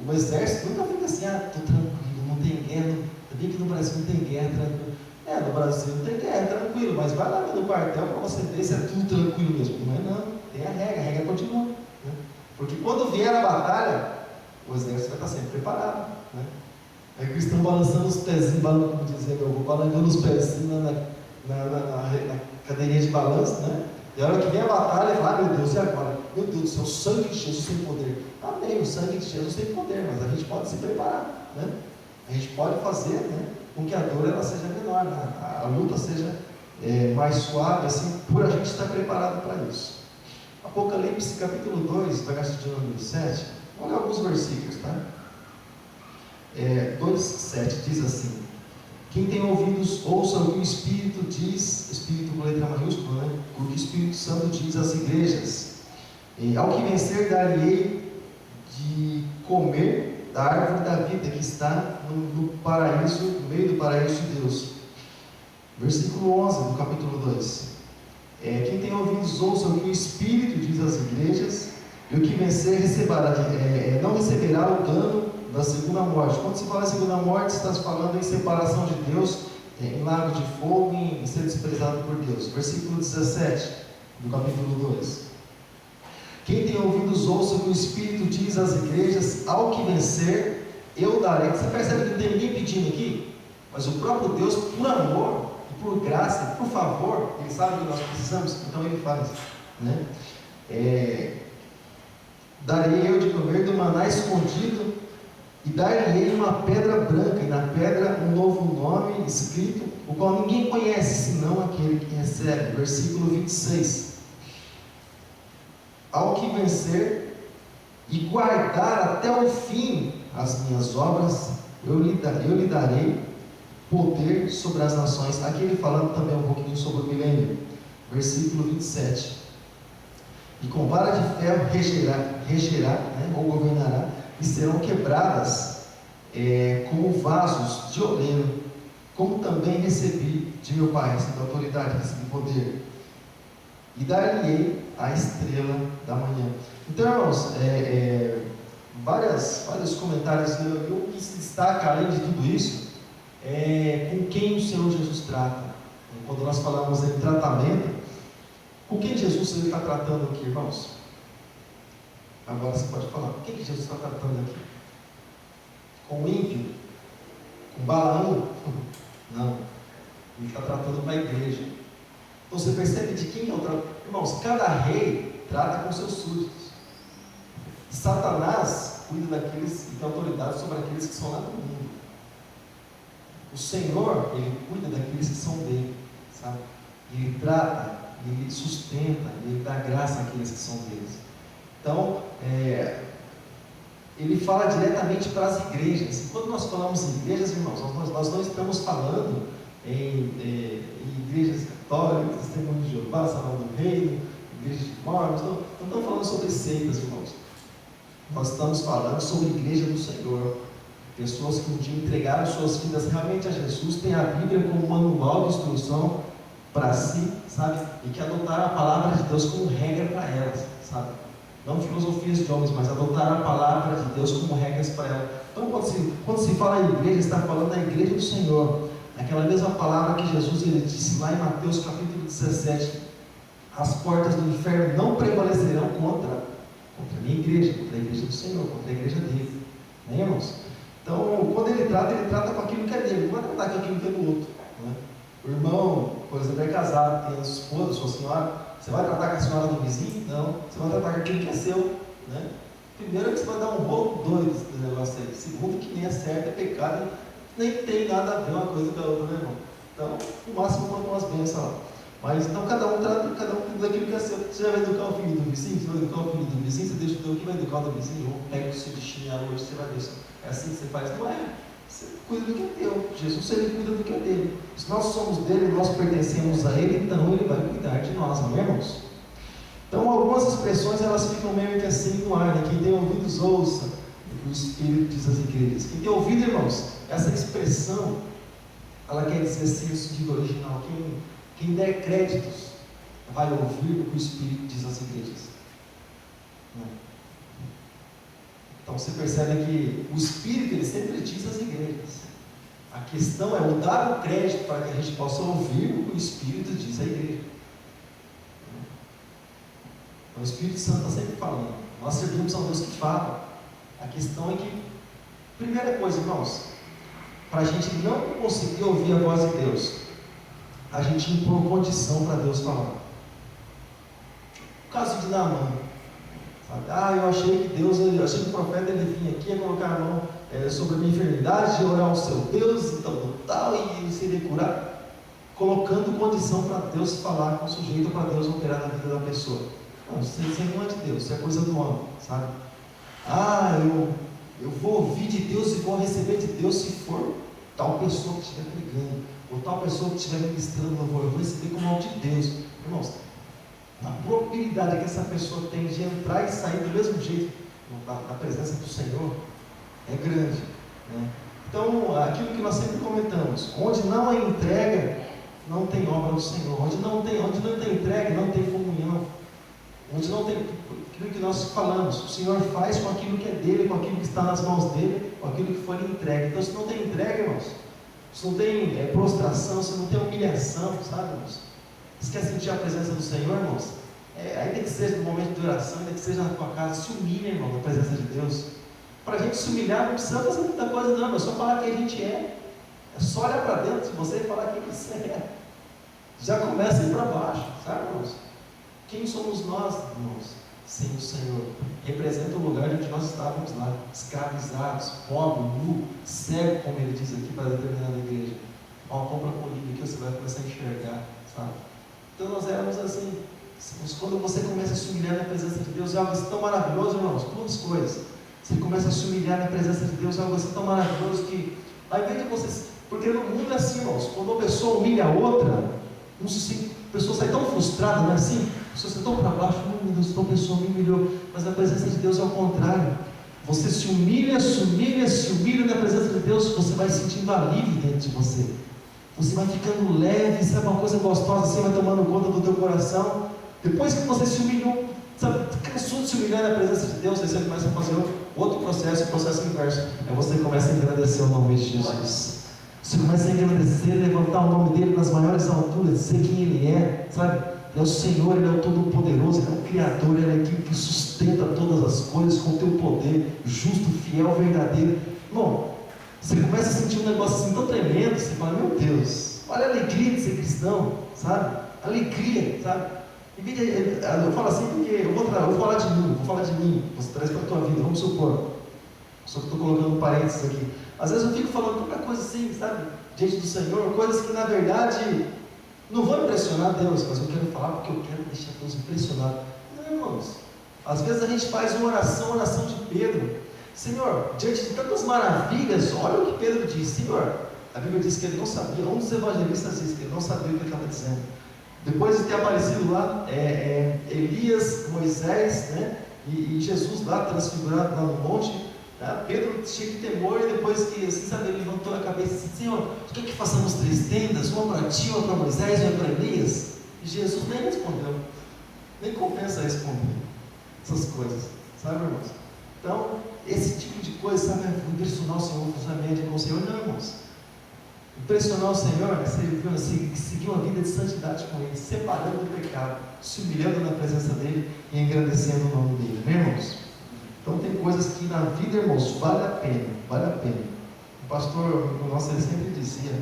A: O exército nunca fica assim: estou tranquilo, não tem guerra. Também que no Brasil não tem guerra, tranquilo. No Brasil não tem guerra, tranquilo, mas vai lá no quartel para você ver se é tudo tranquilo mesmo. Não é não, tem a regra continua, né? Porque quando vier a batalha, o exército vai estar sempre preparado, né? Aí o cristão balançando os pezinhos, como dizia meu avô, balançando os pezinhos na cadeirinha de balanço, né? E a hora que vem a batalha, ele fala: meu Deus, e agora? Meu Deus do céu, o sangue de Jesus tem poder. Amém, o sangue de Jesus tem poder, mas a gente pode se preparar, né? A gente pode fazer, né, com que a dor ela seja menor, né? A luta seja mais suave, assim, por a gente estar preparado para isso. Apocalipse capítulo 2, verso de número 7, olha alguns versículos, tá? 2:7 diz assim: quem tem ouvidos, ouça o que o Espírito diz, Espírito com letra maiúscula, né? O que o Espírito Santo diz às igrejas. Ao que vencer, dar-lhe-ei de comer da árvore da vida que está no paraíso, no meio do paraíso de Deus. Versículo 11 do capítulo 2. Quem tem ouvidos, ouça o que o Espírito diz às igrejas. E o que vencer não receberá o dano da segunda morte. Quando se fala em segunda morte, está se falando em separação de Deus, em lago de fogo, em ser desprezado por Deus. Versículo 17 do capítulo 2. Quem tem ouvidos, ouça o que o Espírito diz às igrejas. Ao que vencer, eu darei. Você percebe que não tem ninguém pedindo aqui? Mas o próprio Deus, por amor, por graça, por favor, Ele sabe que nós precisamos, então Ele faz, né? Darei eu de comer do maná escondido, e dar-lhe uma pedra branca, e na pedra um novo nome escrito, o qual ninguém conhece, senão aquele que recebe. Versículo 26. Ao que vencer e guardar até o fim as minhas obras, eu lhe darei poder sobre as nações. Aqui ele falando também um pouquinho sobre o milênio. Versículo 27. E com vara de ferro regerá, né, ou governará, e serão quebradas como vasos de oleiro, como também recebi de meu Pai, recebi autoridade, recebi poder. E dar-lhe-ei a estrela da manhã. Então, irmãos, vários comentários, e o que se destaca, além de tudo isso, é com quem o Senhor Jesus trata. Quando nós falamos em tratamento, com quem Jesus está tratando aqui, irmãos? Agora você pode falar, com quem Jesus está tratando aqui? Com o ímpio? Com Balaão? Não, ele está tratando com a igreja. Então você percebe de quem é o trato? Irmãos, cada rei trata com seus súditos. Satanás cuida daqueles que têm autoridade sobre aqueles que são lá no mundo. O Senhor, Ele cuida daqueles que são dele, sabe? Ele trata, Ele sustenta, Ele dá graça àqueles que são deles. Então, Ele fala diretamente para as igrejas. E quando nós falamos em igrejas, irmãos, nós não estamos falando em igrejas católicas, Testemunho de Jeová, Salão do Reino, igrejas de Mormons, não estamos falando sobre seitas, irmãos. Nós estamos falando sobre a igreja do Senhor. Pessoas que um dia entregaram suas vidas realmente a Jesus, têm a Bíblia como manual de instrução para si, sabe? E que adotaram a palavra de Deus como regra para elas, sabe? Não filosofias de homens, mas adotaram a palavra de Deus como regras para elas. Então, quando se fala em igreja, está falando da igreja do Senhor. Aquela mesma palavra que Jesus ele disse lá em Mateus capítulo 17: as portas do inferno não prevalecerão contra a minha igreja, contra a igreja do Senhor, contra a igreja dele. Né, irmãos? Então, quando ele trata com aquilo que é dele, não vai tratar com aquilo que é do outro. Né? O irmão, por exemplo, é casado, tem a sua esposa, sua senhora, você vai tratar com a senhora do vizinho? Não, você vai tratar com aquilo que é seu. Né? Primeiro que você vai dar um rolo doido desse negócio aí. Segundo que nem é certo, é pecado, nem tem nada a ver uma coisa com a outra, né, irmão? Então, no máximo, quanto umas bênçãos lá. Mas então cada um trata daquilo que é seu. Você já vai educar o filho do vizinho? Você vai educar o filho do vizinho? Você deixa o teu que vai educar o do vizinho? Ou pega o seu chinelo hoje, você vai ver. É assim que você faz? Não é. Você cuida do que é teu. Jesus, ele cuida do que é dele. Se nós somos dele, nós pertencemos a ele, então ele vai cuidar de nós, não é, irmãos? Então algumas expressões elas ficam meio que assim no ar, né? Quem tem ouvidos ouça, o Espírito diz às igrejas. Quem tem ouvido, irmãos, essa expressão, ela quer dizer assim, no sentido original, quem der créditos vai ouvir o que o Espírito diz às igrejas. Então você percebe que o Espírito ele sempre diz às igrejas. A questão é o dar o crédito para que a gente possa ouvir o que o Espírito diz à igreja. Então, o Espírito Santo está sempre falando. Nós servimos a um Deus que fala. A questão é que, primeira coisa, irmãos, para a gente não conseguir ouvir a voz de Deus, a gente impor condição para Deus falar. O caso de Naamã, sabe? Eu achei que o profeta ele vinha aqui, ia colocar a mão sobre a minha enfermidade, orar ao seu Deus, e tal, e seria curar, colocando condição para Deus falar com o sujeito, para Deus operar na vida da pessoa. Não, isso não é de Deus, isso é coisa do homem, sabe? Eu vou ouvir de Deus e vou receber de Deus se for tal pessoa que estiver pregando, ou tal pessoa que estiver ministrando louvor, eu vou receber como algo de Deus. Irmãos, a probabilidade que essa pessoa tem de entrar e sair do mesmo jeito na presença do Senhor é grande. Né? Então, aquilo que nós sempre comentamos, onde não há entrega, não tem obra do Senhor. Onde não tem entrega, não tem comunhão. Onde não tem aquilo que nós falamos, o Senhor faz com aquilo que é dele, com aquilo que está nas mãos dele, com aquilo que foi entregue. Então, se não tem entrega, irmãos, se não tem prostração, se não tem humilhação, sabe, irmãos? Você quer sentir a presença do Senhor, irmãos? Ainda que seja no momento de oração, ainda que seja na tua casa, se humilha, irmão, na presença de Deus. Para a gente se humilhar, não precisa fazer muita coisa, não, é só falar quem a gente é. É só olhar para dentro de você e falar quem você é. Já começa a ir para baixo, sabe, irmãos? Quem somos nós, irmãos, sem o Senhor? Representa o lugar onde nós estávamos lá, escravizados, pobre, nu, cego, como ele diz aqui para determinada igreja. Compra comigo que você vai começar a enxergar, sabe? Então nós éramos assim. Mas quando você começa a se humilhar na presença de Deus, é algo assim tão maravilhoso, irmãos, duas coisas. Você começa a se humilhar na presença de Deus, é algo assim tão maravilhoso que, ao invés de você, porque no mundo é assim, irmãos, quando uma pessoa humilha a outra, a pessoa sai tão frustrada, não é assim? A pessoa sai tão para baixo, meu Deus, essa pessoa me humilhou. Mas na presença de Deus é o contrário. Você se humilha na presença de Deus, você vai sentindo alívio dentro de você. Você vai ficando leve, sabe, uma coisa gostosa, assim, vai tomando conta do teu coração. Depois que você se humilhou, sabe, cansou de se humilhar na presença de Deus, aí você começa a fazer outro processo, o processo inverso. Aí você começa a agradecer o nome de Jesus. Você começa a agradecer, levantar o nome dele nas maiores alturas, dizer quem ele é, sabe? Ele é o Senhor, ele é o Todo-Poderoso, ele é o Criador, ele é aquele que sustenta todas as coisas com o teu poder, justo, fiel, verdadeiro. Bom, você começa a sentir um negócio assim tão tremendo, você fala, meu Deus, olha a alegria de ser cristão, sabe? Alegria, sabe? Eu falo assim porque eu vou falar de mim, você traz para a tua vida, vamos supor, só que estou colocando parênteses aqui. Às vezes eu fico falando tanta coisa assim, sabe, diante do Senhor, coisas que na verdade não vão impressionar Deus, mas eu quero falar porque eu quero deixar Deus impressionado. Não, irmãos, às vezes a gente faz uma oração de Pedro. Senhor, diante de tantas maravilhas, olha o que Pedro diz. Senhor, a Bíblia diz que ele não sabia, um dos evangelistas diz que ele não sabia o que ele estava dizendo. Depois de ter aparecido lá Elias, Moisés, né, e Jesus lá transfigurado lá no monte, tá? Pedro cheio de temor, e depois que assim, sabe, ele levantou a cabeça e disse, Senhor, tu quer que façamos 3 tendas, uma para ti, uma para Moisés, uma para Elias? E Jesus nem respondeu, nem compensa responder essas coisas, sabe, irmãos? Então, esse tipo de coisa, sabe, impressionar o Senhor, fazer a média com o Senhor, não, irmãos. Impressionar o Senhor é seguir uma vida de santidade com Ele, separando do pecado, se humilhando na presença dEle e engrandecendo o nome dEle, né, irmãos? Então tem coisas que na vida, irmãos, vale a pena, vale a pena. O pastor nosso, ele sempre dizia,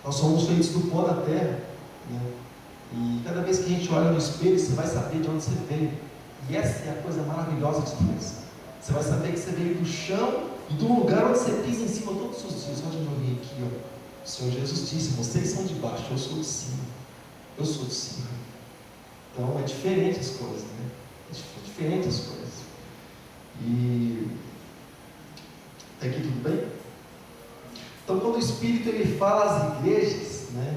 A: nós somos feitos do pó da terra, né? E cada vez que a gente olha no espelho, você vai saber de onde você veio. E essa é a coisa maravilhosa de Deus. Você vai saber que você veio do chão e do lugar onde você pisa em cima todos os dias. Onde eu vim aqui, ó. O Senhor Jesus disse, vocês são de baixo, eu sou de cima. Eu sou de cima. Então é diferente as coisas, né? É diferente as coisas. E aqui tudo bem? Então quando o Espírito ele fala às igrejas, né?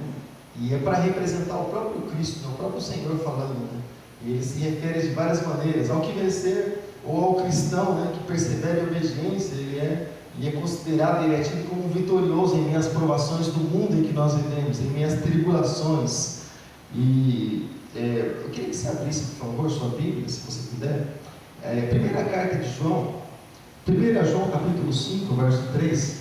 A: E é para representar o próprio Cristo, né? O próprio Senhor falando, né? E ele se refere de várias maneiras ao que vencer ou ao cristão, né, que persevera em obediência. Ele é considerado, ele é tido como vitorioso em meio às provações do mundo em que nós vivemos, em meio às tribulações. E eu queria que você abrisse, por favor, sua Bíblia, se você puder. Primeira carta de João, 1 João capítulo 5, verso 3.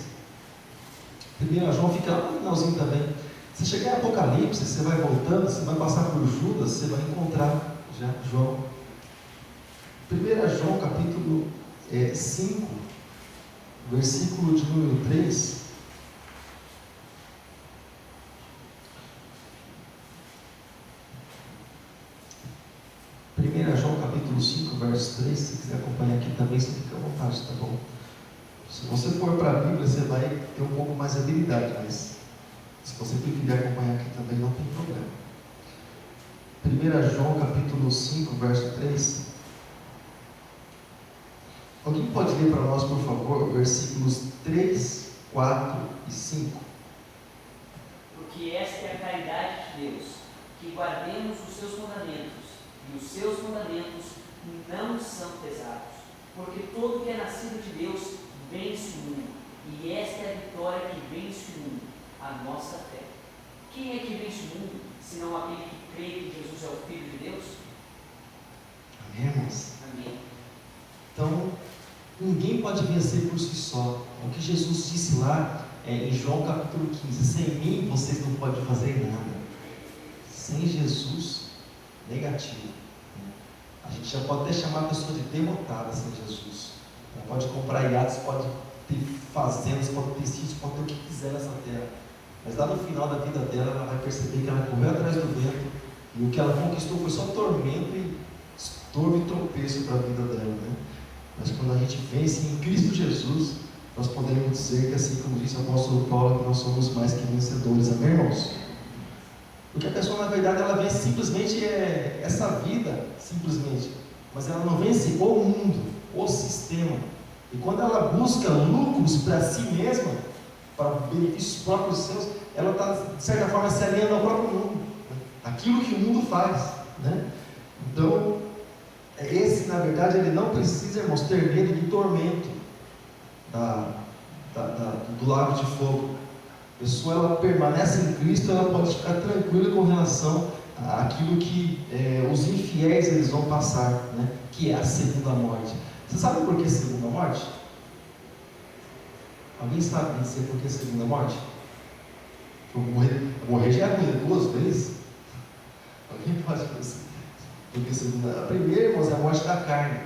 A: 1 João fica lá no finalzinho também. Se chegar em Apocalipse, você vai voltando, você vai passar por Judas, você vai encontrar já João. 1 João capítulo 5, versículo de número 3. João capítulo 5, verso 3, se você quiser acompanhar aqui também, você fica à vontade, tá bom? Se você for para a Bíblia, você vai ter um pouco mais de habilidade, mas se você preferir acompanhar aqui também, não tem problema. 1 João capítulo 5, verso 3. Alguém pode ler para nós, por favor, versículos 3, 4 e 5?
C: Porque esta é a caridade de Deus, que guardemos os seus mandamentos, e os seus mandamentos não são pesados, porque todo que é nascido de Deus vence o mundo, e esta é a vitória que vence o mundo, a nossa fé. Quem é que vence o mundo, senão aquele que crê que Jesus é o Filho de Deus?
A: Amém, irmãos?
C: Amém.
A: Então, ninguém pode vencer por si só. O que Jesus disse lá em João capítulo 15: sem mim vocês não podem fazer nada. Sem Jesus, negativo. A gente já pode até chamar a pessoa de derrotada sem Jesus. Ela pode comprar iates, pode ter fazendas, pode ter sítios, pode ter o que quiser nessa terra. Mas lá no final da vida dela, ela vai perceber que ela correu atrás do vento, e o que ela conquistou foi só tormento e estorvo e tropeço para a vida dela, né? Mas quando a gente vence em Cristo Jesus, nós podemos dizer que, assim como disse o apóstolo Paulo, que nós somos mais que vencedores. Amém, irmãos? Porque a pessoa, na verdade, ela vence simplesmente essa vida, simplesmente. Mas ela não vence o mundo, o sistema. E quando ela busca lucros para si mesma, para benefícios próprios seus, ela está, de certa forma, se alinhando ao próprio mundo. Aquilo que o mundo faz, né? Então, esse, na verdade, ele não precisa, irmãos, ter medo do tormento do lago de fogo. A pessoa, ela permanece em Cristo, ela pode ficar tranquila com relação aquilo que os infiéis eles vão passar, né? Que é a segunda morte. Você sabe por que segunda morte? Alguém sabe dizer por que segunda morte? Morrer já é ruim, 2 vezes. Alguém pode dizer? Porque segunda, a primeira, irmãos, é a morte da carne.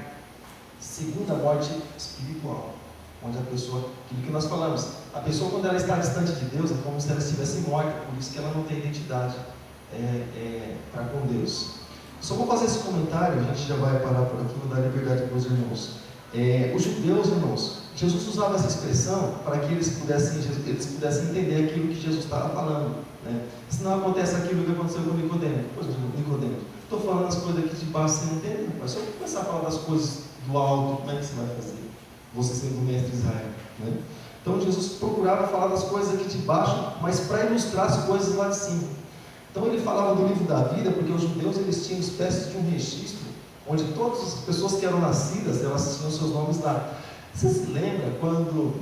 A: Segunda, a morte espiritual. Onde a pessoa, aquilo que nós falamos, a pessoa quando ela está distante de Deus é como se ela estivesse morta, por isso que ela não tem identidade para com Deus. Só vou fazer esse comentário, a gente já vai parar por aqui, vou dar liberdade para os irmãos. Os judeus, irmãos, Jesus usava essa expressão para que eles pudessem entender aquilo que Jesus estava falando, né? Senão acontece aquilo que aconteceu com Nicodemo. Estou falando as coisas aqui de baixo, você não entende? Mas se eu começar a falar das coisas do alto, como é que você vai fazer? Você sendo o mestre de Israel, né? Então Jesus procurava falar das coisas aqui de baixo, mas para ilustrar as coisas lá de cima. Então ele falava do livro da vida, porque os judeus eles tinham uma espécie de um registro, onde todas as pessoas que eram nascidas, elas tinham seus nomes lá. Você se lembra quando,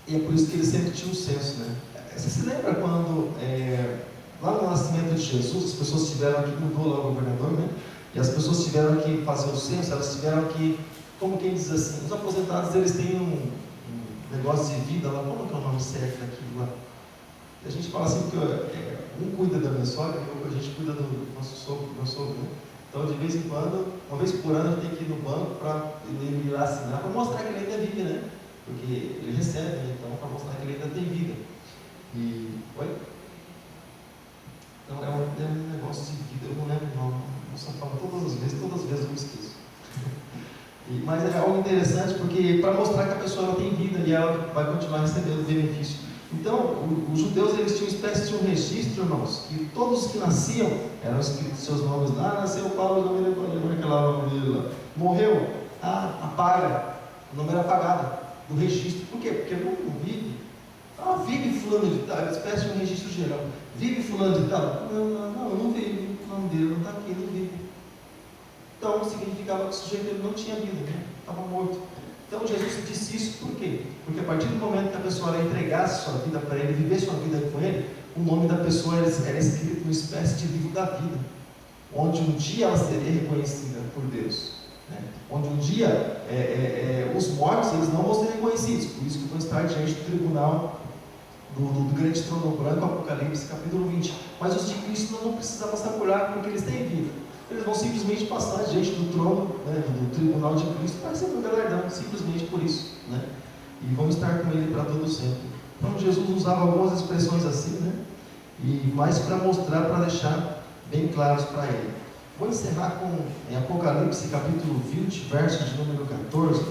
A: e é por isso que eles sempre tinham um censo, né? Você se lembra quando, lá no nascimento de Jesus, as pessoas tiveram que, mudou lá o governador, né? E as pessoas tiveram que fazer o censo, elas tiveram que, como quem diz assim, os aposentados eles têm um negócio de vida lá, como que é o nome certo daquilo lá? A gente fala assim que um cuida da minha sogra e a gente cuida do nosso sogro, né? Então, de vez em quando, uma vez por ano, a gente tem que ir no banco para ele ir lá assinar, para mostrar que ele ainda vive, né? Porque ele recebe, né? Então, para mostrar que ele ainda tem vida. Oi? Não, é um negócio de vida, eu não lembro o nome. Eu só falo todas as vezes eu me esqueço. Mas é algo interessante, porque para mostrar que a pessoa ela tem vida e ela vai continuar recebendo benefício. Então, os judeus eles tinham uma espécie de um registro, irmãos, que todos os que nasciam eram escritos seus nomes lá. Nasceu Paulo, não me lembro aquele nome dele lá. Morreu, apaga, o nome era apagado do registro. Por quê? Porque não vive. Vive fulano de tal, é uma espécie de um registro geral. Vive fulano de tal? Não vive, o nome dele não está aqui, não vive. Então, significava que o sujeito ele não tinha vida, né? Estava morto. Então, Jesus disse isso por quê? Porque a partir do momento que a pessoa entregasse sua vida para ele, vivesse sua vida com ele, o nome da pessoa era escrito numa espécie de livro da vida, onde um dia ela seria reconhecida por Deus, né? Onde um dia os mortos eles não vão ser reconhecidos, por isso que vão estar diante do tribunal do grande trono branco, Apocalipse capítulo 20. Mas os de Cristo não precisam passar por lá, porque eles têm vida. Eles vão simplesmente passar diante do trono, né, do tribunal de Cristo, para receber o galardão, simplesmente por isso, né? E vão estar com ele para todo sempre. Então Jesus usava algumas expressões assim, né? Mas para mostrar, para deixar bem claros para ele. Vou encerrar com Apocalipse capítulo 20, verso de número 14,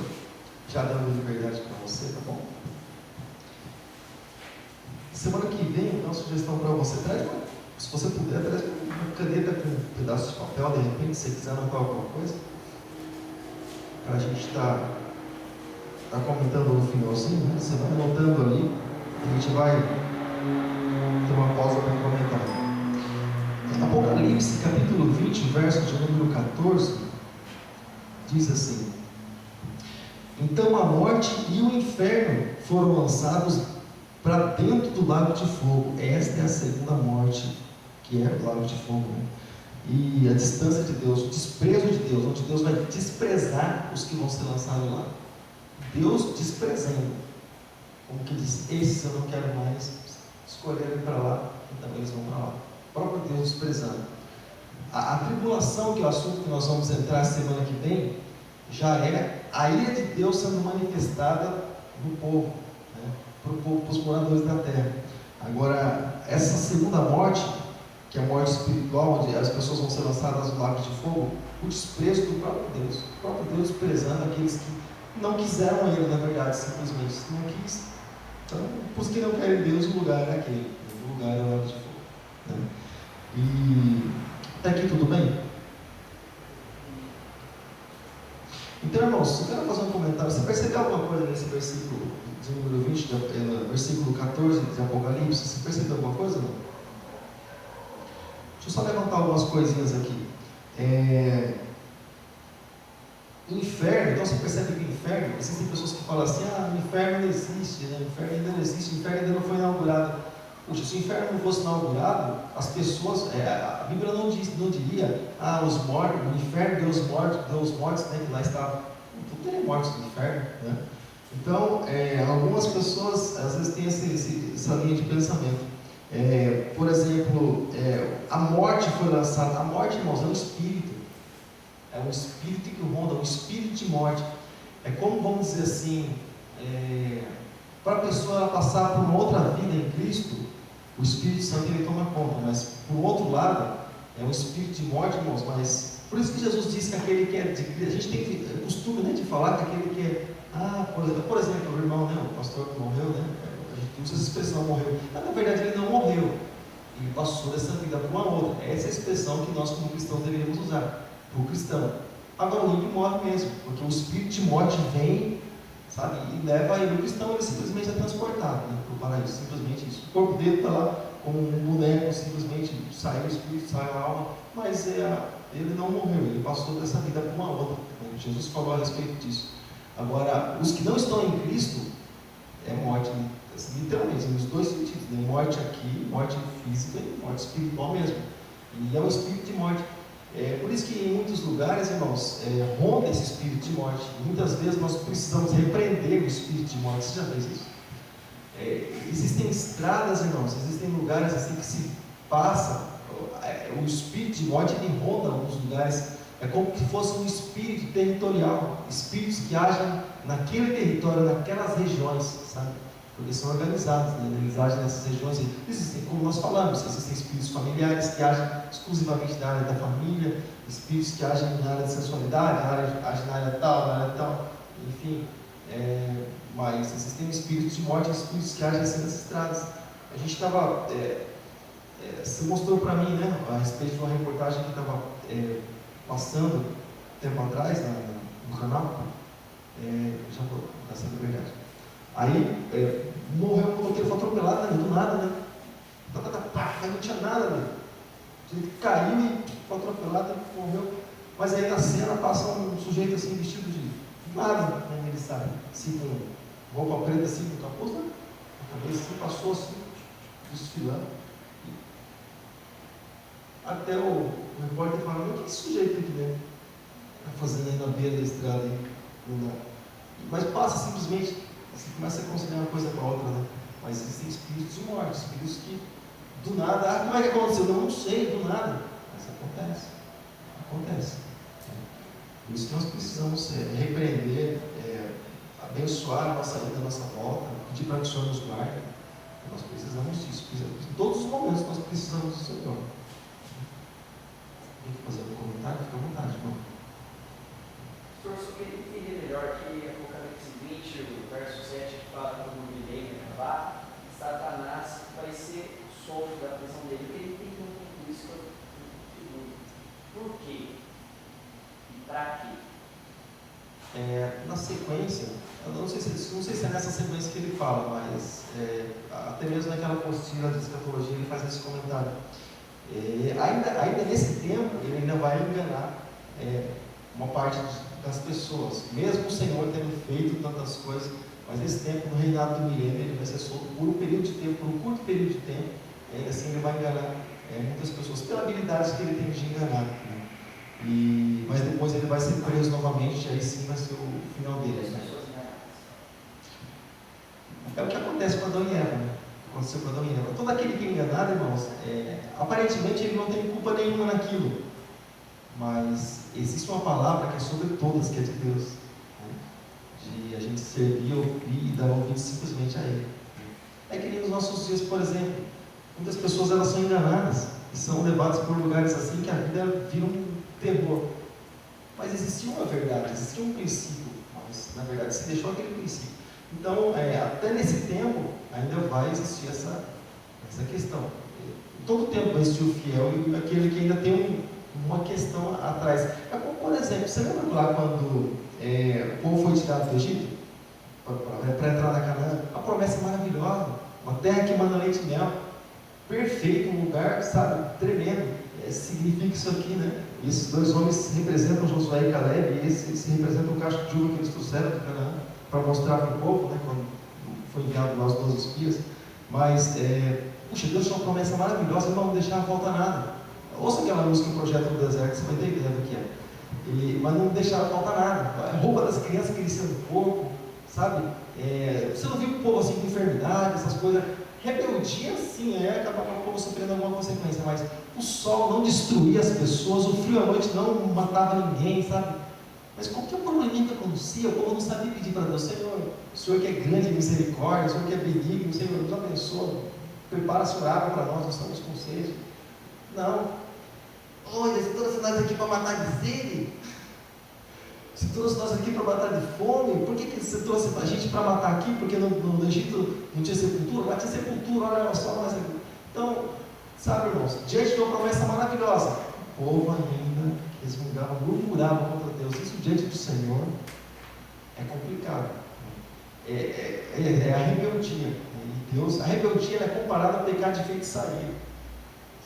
A: já dando liberdade para você, tá bom? Semana que vem, eu dou uma sugestão para você, se você puder, traz uma caneta com um pedaço de papel, de repente, se você quiser anotar alguma coisa, para a gente estar comentando no finalzinho, né? Você vai anotando ali, a gente vai ter uma pausa para comentar. Apocalipse, capítulo 20, verso de número 14, diz assim: Então a morte e o inferno foram lançados para dentro do lago de fogo. Esta é a segunda morte, que é o lago de fogo, né? E a distância de Deus, o desprezo de Deus, onde Deus vai desprezar os que vão ser lançados lá. Deus desprezando, como que diz, esses eu não quero mais, escolheram ir para lá, então eles vão para lá. O próprio Deus desprezando. A tribulação, que é o assunto que nós vamos entrar semana que vem, já é a ira de Deus sendo manifestada no povo, né? Para os moradores da terra. Agora, essa segunda morte, que é a morte espiritual, onde as pessoas vão ser lançadas no lago de fogo, o desprezo do próprio Deus desprezando aqueles que não quiseram ele, na verdade, simplesmente não quis. Então, os que não querem Deus, o lugar é aquele, o lugar é o lago de fogo, né? E até aqui tudo bem? Então, irmãos, eu quero fazer um comentário. Você percebeu alguma coisa nesse versículo de número 20, versículo 14 de Apocalipse? Você percebeu alguma coisa? Não? Deixa eu só levantar algumas coisinhas aqui. O inferno, então você percebe que o inferno, existem pessoas que falam assim: o inferno não existe, né? O inferno ainda não existe, o inferno ainda não foi inaugurado. Puxa, se o inferno não fosse inaugurado, as pessoas, a Bíblia não diria, os mortos, o inferno deu os mortos, né, que lá estavam, não teria mortos no inferno, né? Então, algumas pessoas às vezes têm essa linha de pensamento. Por exemplo, a morte foi lançada. A morte, irmãos, é um espírito que ronda, um espírito de morte. É como, vamos dizer assim, para a pessoa ela passar por uma outra vida em Cristo, o Espírito Santo ele toma conta, mas por outro lado, é um espírito de morte, irmãos. Mas por isso que Jesus disse que aquele que é de Cristo, a gente tem costume, né, de falar que aquele que é, por exemplo, o irmão, né, o pastor que morreu, né, a gente usa essa expressão, morreu, mas na verdade ele não morreu, ele passou dessa vida para uma outra. Essa é a expressão que nós como cristãos deveríamos usar, para o cristão. Agora o ímpio morre mesmo, porque o espírito de morte vem, sabe, e leva ele. O cristão ele simplesmente é transportado, né, para o paraíso, simplesmente isso. O corpo dele está lá como um boneco, simplesmente sai o espírito, sai a alma, mas ele não morreu, ele passou dessa vida para uma outra. Jesus falou a respeito disso. Agora, os que não estão em Cristo, é morte, literalmente, nos dois sentidos, né? Morte aqui, morte física e morte espiritual mesmo. E é um espírito de morte. Por isso que em muitos lugares, irmãos, ronda esse espírito de morte. Muitas vezes nós precisamos repreender o espírito de morte. Você já fez isso? Existem estradas, irmãos, existem lugares assim que se passa, o espírito de morte ele ronda alguns lugares. É como se fosse um espírito territorial, espíritos que agem naquele território, naquelas regiões, sabe? Porque são organizados, né? Eles agem nessas regiões. Existem, como nós falamos, existem espíritos familiares que agem exclusivamente na área da família, espíritos que agem na área de sensualidade, agem na área tal, enfim. Mas existem espíritos de morte, espíritos que agem assim nas estradas. A gente estava, você mostrou para mim, né, a respeito de uma reportagem que estava passando tempo atrás no canal, já vou passar a verdade. Aí morreu um motoqueiro, foi atropelado, do nada, né? Não tinha nada, né? Ele caiu e foi atropelado, morreu. Mas aí na cena passa um sujeito assim, vestido de nada, né? Ele sabe, assim, com roupa preta, assim, com capuz, né? A cabeça assim, passou assim, desfilando. Até o repórter fala, mas o que esse sujeito aqui, né? Está fazendo aí na beira da estrada aí? Não dá. Mas passa simplesmente, você começa a considerar uma coisa para outra, né? Mas existem espíritos de morte, espíritos que do nada, como é que aconteceu? Eu não sei, do nada. Mas acontece. Por isso que nós precisamos repreender, abençoar a nossa vida, a nossa volta, pedir para que o Senhor nos guarde. Nós precisamos disso. Em todos os momentos nós precisamos do Senhor. Tem que fazer um comentário? Fica à vontade, irmão.
C: Professor, só queria entender melhor que Apocalipse 20, o verso 7, que fala que o milênio vai acabar, Satanás vai ser solto da prisão dele. Eu queria entender um pouco isso que eu pergunto. Por quê? E para quê?
A: Na sequência, eu não sei se é nessa sequência que ele fala, mas até mesmo naquela apostila de escatologia ele faz esse comentário. Ainda nesse tempo, ele ainda vai enganar uma parte das pessoas, mesmo o Senhor tendo feito tantas coisas, mas nesse tempo, no reinado do milênio, ele vai ser solto por um período de tempo, por um curto período de tempo, e ainda assim ele vai enganar muitas pessoas, pela habilidade que ele tem de enganar, né? Mas depois ele vai ser preso novamente, e aí sim vai ser o final dele, né? É o que acontece com Adão e Eva, né? Aconteceu com Adão e Eva. Todo aquele que é enganado, irmãos, aparentemente ele não tem culpa nenhuma naquilo, mas existe uma palavra que é sobre todas, que é de Deus, né? De a gente servir, ouvir e dar ouvido simplesmente a Ele. É que nem nos nossos dias, por exemplo, muitas pessoas elas são enganadas e são levadas por lugares assim que a vida vira um terror. Mas existia uma verdade, existia um princípio, mas na verdade se deixou aquele princípio. Então, até nesse tempo, ainda vai existir essa questão. Todo tempo vai existir o fiel e aquele que ainda tem uma questão atrás. É como, por exemplo, você lembra lá quando o povo foi tirado do Egito? Para entrar na Canaã? Uma promessa maravilhosa, uma terra que manda leite e mel, perfeito, um lugar, sabe, tremendo. Significa isso aqui, né? Esses dois homens representam Josué e Caleb, e esse representa o cacho de uva que eles trouxeram do Canaã, para mostrar para o povo, né, quando foi enviado lá os 12 espias. Mas, puxa, Deus tinha uma promessa maravilhosa, ele não deixava faltar nada. Ouça aquela música, Um Projeto no Deserto, você vai ter ideia do que é. Mas não deixava faltar nada. A roupa das crianças crescendo pouco, sabe? Você não viu o povo assim com enfermidade, essas coisas. Rebeldia, sim, acabava o povo sofrendo alguma consequência, mas o sol não destruía as pessoas, o frio à noite não matava ninguém, sabe? Mas qualquer probleminha que acontecia, o povo não sabia pedir para Deus: Senhor, o Senhor que é grande em misericórdia, o Senhor que é benigno, Senhor, nos abençoa, prepara, Senhor, água para nós estamos com sede. Não. Olha, você trouxe nós aqui para matar de sede? Você trouxe nós aqui para matar de fome? Por que você trouxe a gente para matar aqui? Porque no Egito não tinha sepultura? Lá tinha sepultura, olha só. Então, sabe, irmãos, diante de uma promessa maravilhosa, o povo ainda resmungava, murmurava contra Deus. Isso diante do Senhor é complicado. É a rebeldia. E Deus, a rebeldia é comparada ao pecado de feitiçaria.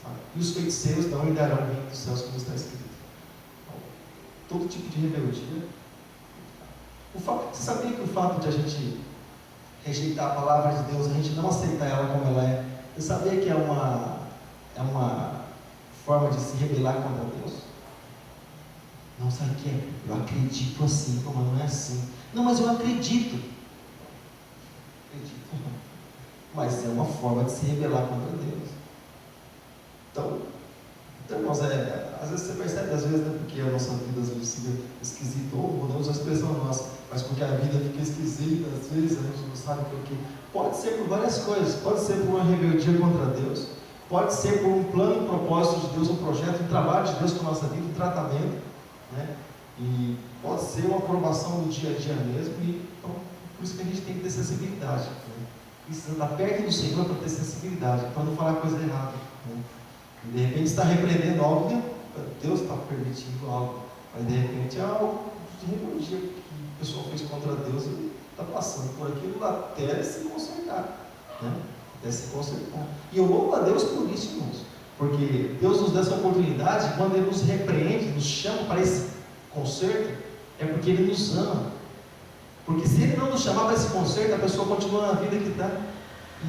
A: Sabe? E os feiticeiros não herdarão o reino dos céus, como está escrito. Todo tipo de rebeldia. Você sabia que o fato de a gente rejeitar a palavra de Deus, a gente não aceitar ela como ela é, você sabia que é uma forma de se rebelar contra Deus? Não, sabe o que é? Eu acredito assim, mas não é assim. Não, mas eu acredito. Acredito. Mas é uma forma de se rebelar contra Deus. Então irmãos, às vezes você percebe, às vezes, porque a nossa vida às vezes fica esquisita, ou não usa a expressão nossa, mas porque a vida fica esquisita, às vezes a gente não sabe por quê. Pode ser por várias coisas, pode ser por uma rebeldia contra Deus, pode ser por um plano, um propósito de Deus, um projeto, um trabalho de Deus com a nossa vida, um tratamento, né? E pode ser uma aprovação do dia a dia mesmo, então, por isso que a gente tem que ter sensibilidade, né? Precisa estar perto do Senhor para ter sensibilidade, para não falar coisa errada, né? E de repente está repreendendo algo, Deus está permitindo algo, mas de repente é algo de rebeldia que a pessoa fez contra Deus e está passando por aquilo até se consertar, né? Até se consertar. E eu louvo a Deus por isso, irmãos, porque Deus nos dá essa oportunidade. Quando Ele nos repreende, nos chama para esse conserto, é porque Ele nos ama. Porque se Ele não nos chamar para esse conserto, a pessoa continua na vida que está.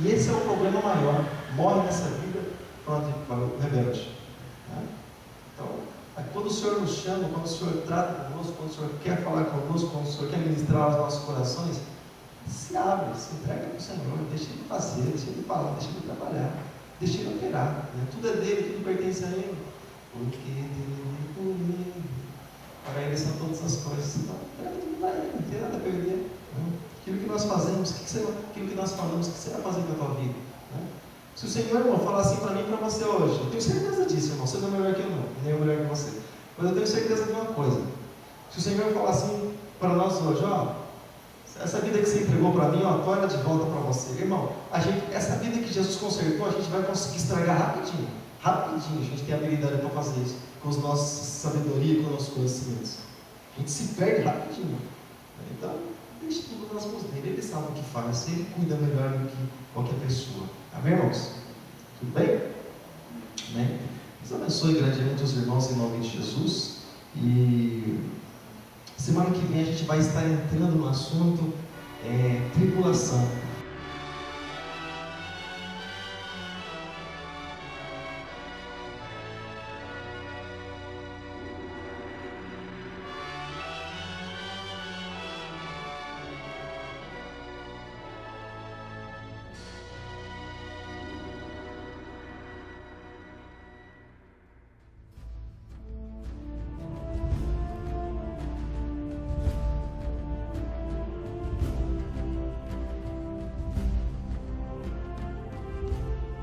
A: E esse é o problema maior. Morre nessa vida, pronto, para o rebelde, né? Então, quando o Senhor nos chama, quando o Senhor trata conosco, quando o Senhor quer falar conosco, quando o Senhor quer ministrar os nossos corações, se abre, se entrega para o Senhor, deixa Ele fazer, deixa Ele falar, deixa Ele trabalhar, deixa Ele operar, né? Tudo é dele, tudo pertence a Ele, porque dele, por mim, para Ele são todas as coisas. Então, entrega tudo para Ele, não tem nada a perder, né? Aquilo que nós fazemos, aquilo que nós falamos, o que você vai fazer com a tua vida, né? Se o Senhor, irmão, falar assim para mim e para você hoje, eu tenho certeza disso, irmão, você não é melhor que eu não, nem eu melhor que você, mas eu tenho certeza de uma coisa: se o Senhor falar assim para nós hoje, ó, essa vida que você entregou para mim, ó, torna de volta para você, irmão, essa vida que Jesus consertou, a gente vai conseguir estragar rapidinho, rapidinho. A gente tem habilidade para fazer isso, com as nossas sabedoria, com os nossos conhecimentos. A gente se perde rapidinho. Então, deixe tudo nas mãos dele, ele sabe o que faz, ele cuida melhor do que qualquer pessoa. Amém, irmãos? Tudo bem? Amém? Deus abençoe grandemente os irmãos em nome de Jesus. E semana que vem a gente vai estar entrando no assunto tribulação.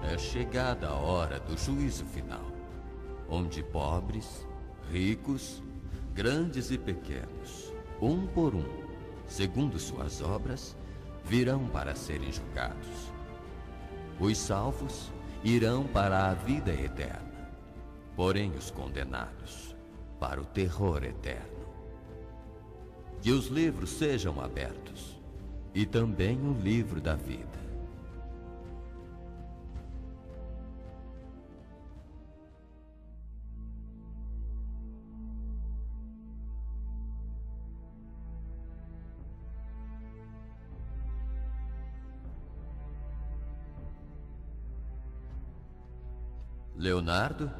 D: É chegada a hora do juízo final, onde pobres, ricos, grandes e pequenos, um por um, segundo suas obras, virão para serem julgados. Os salvos irão para a vida eterna, porém os condenados para o terror eterno. Que os livros sejam abertos, e também o livro da vida. Leonardo?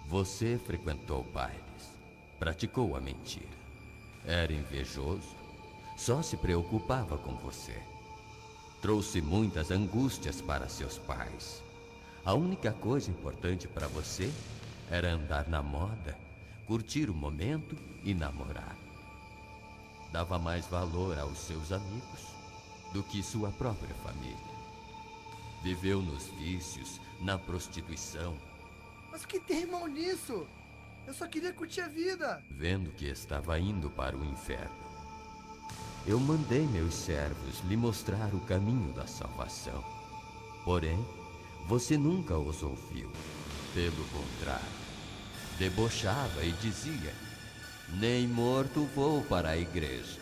D: Você frequentou bailes, praticou a mentira, era invejoso, só se preocupava com você. Trouxe muitas angústias para seus pais. A única coisa importante para você era andar na moda, curtir o momento e namorar. Dava mais valor aos seus amigos do que sua própria família. Viveu nos vícios, na prostituição.
E: Mas o que tem mal nisso? Eu só queria curtir a vida.
D: Vendo que estava indo para o inferno, eu mandei meus servos lhe mostrar o caminho da salvação. Porém, você nunca os ouviu. Pelo contrário, debochava e dizia: nem morto vou para a igreja.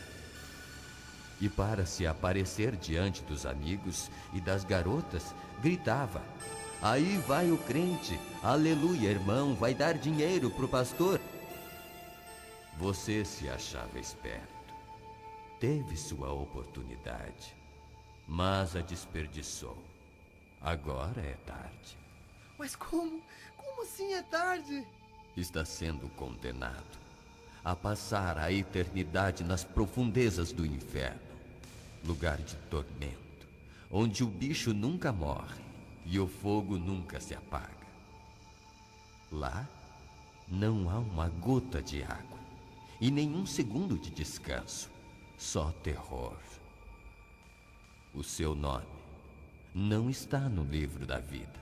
D: E para se aparecer diante dos amigos e das garotas, gritava: aí vai o crente, aleluia, irmão, vai dar dinheiro pro pastor. Você se achava esperto. Teve sua oportunidade, mas a desperdiçou. Agora é tarde.
E: Mas como? Como assim é tarde?
D: Está sendo condenado a passar a eternidade nas profundezas do inferno, lugar de tormento, onde o bicho nunca morre e o fogo nunca se apaga. Lá não há uma gota de água e nenhum segundo de descanso, só terror. O seu nome não está no livro da vida.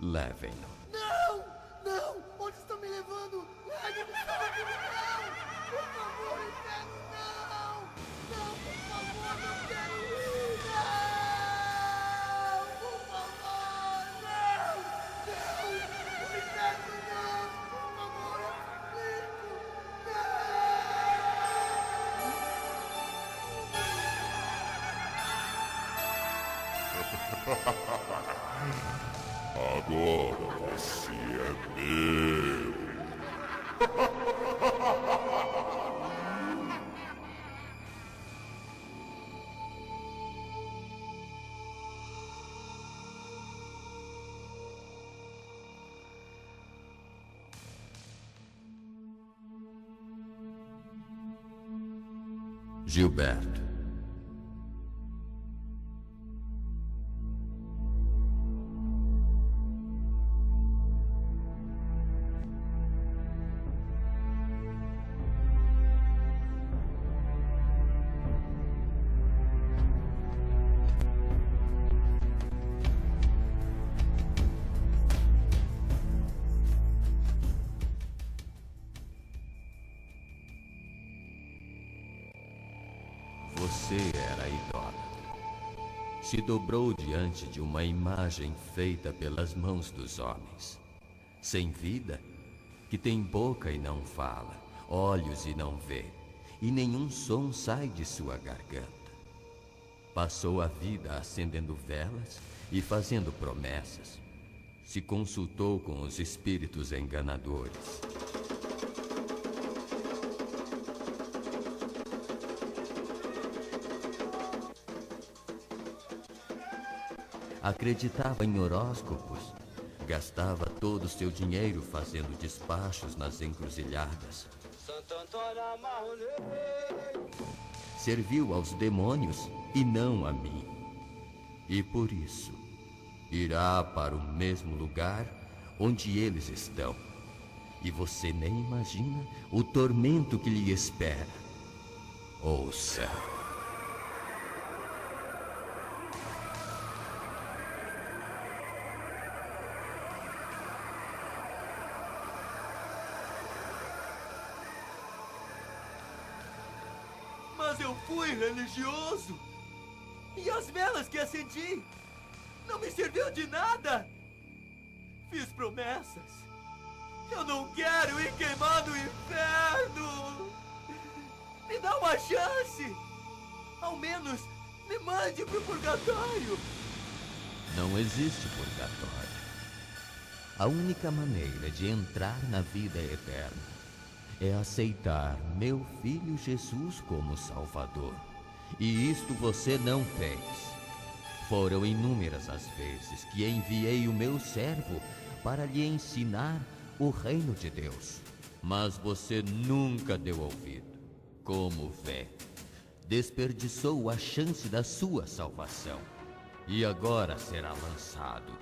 D: Levem-no.
E: Não! Não! Onde estão me levando? Largue-me, não! Por favor, inferno, não! Não, por favor, não quero ir! Não! Por favor, não! Não! O inferno, não! Por favor, eu suplico!
F: Agora você é meu.
D: Gilberto. Você era idólatra. Se dobrou diante de uma imagem feita pelas mãos dos homens, sem vida, que tem boca e não fala, olhos e não vê, e nenhum som sai de sua garganta. Passou a vida acendendo velas e fazendo promessas. Se consultou com os espíritos enganadores. Acreditava em horóscopos, gastava todo o seu dinheiro fazendo despachos nas encruzilhadas. Serviu aos demônios e não a mim. E por isso, irá para o mesmo lugar onde eles estão. E você nem imagina o tormento que lhe espera. Ouça.
E: Mas eu fui religioso. E as velas que acendi não me serviu de nada. Fiz promessas. Eu não quero ir queimar no inferno. Me dá uma chance. Ao menos me mande pro purgatório.
D: Não existe purgatório. A única maneira de entrar na vida eterna é aceitar meu filho Jesus como Salvador. E isto você não fez. Foram inúmeras as vezes que enviei o meu servo para lhe ensinar o reino de Deus, mas você nunca deu ouvido. Como vê, desperdiçou a chance da sua salvação e agora será lançado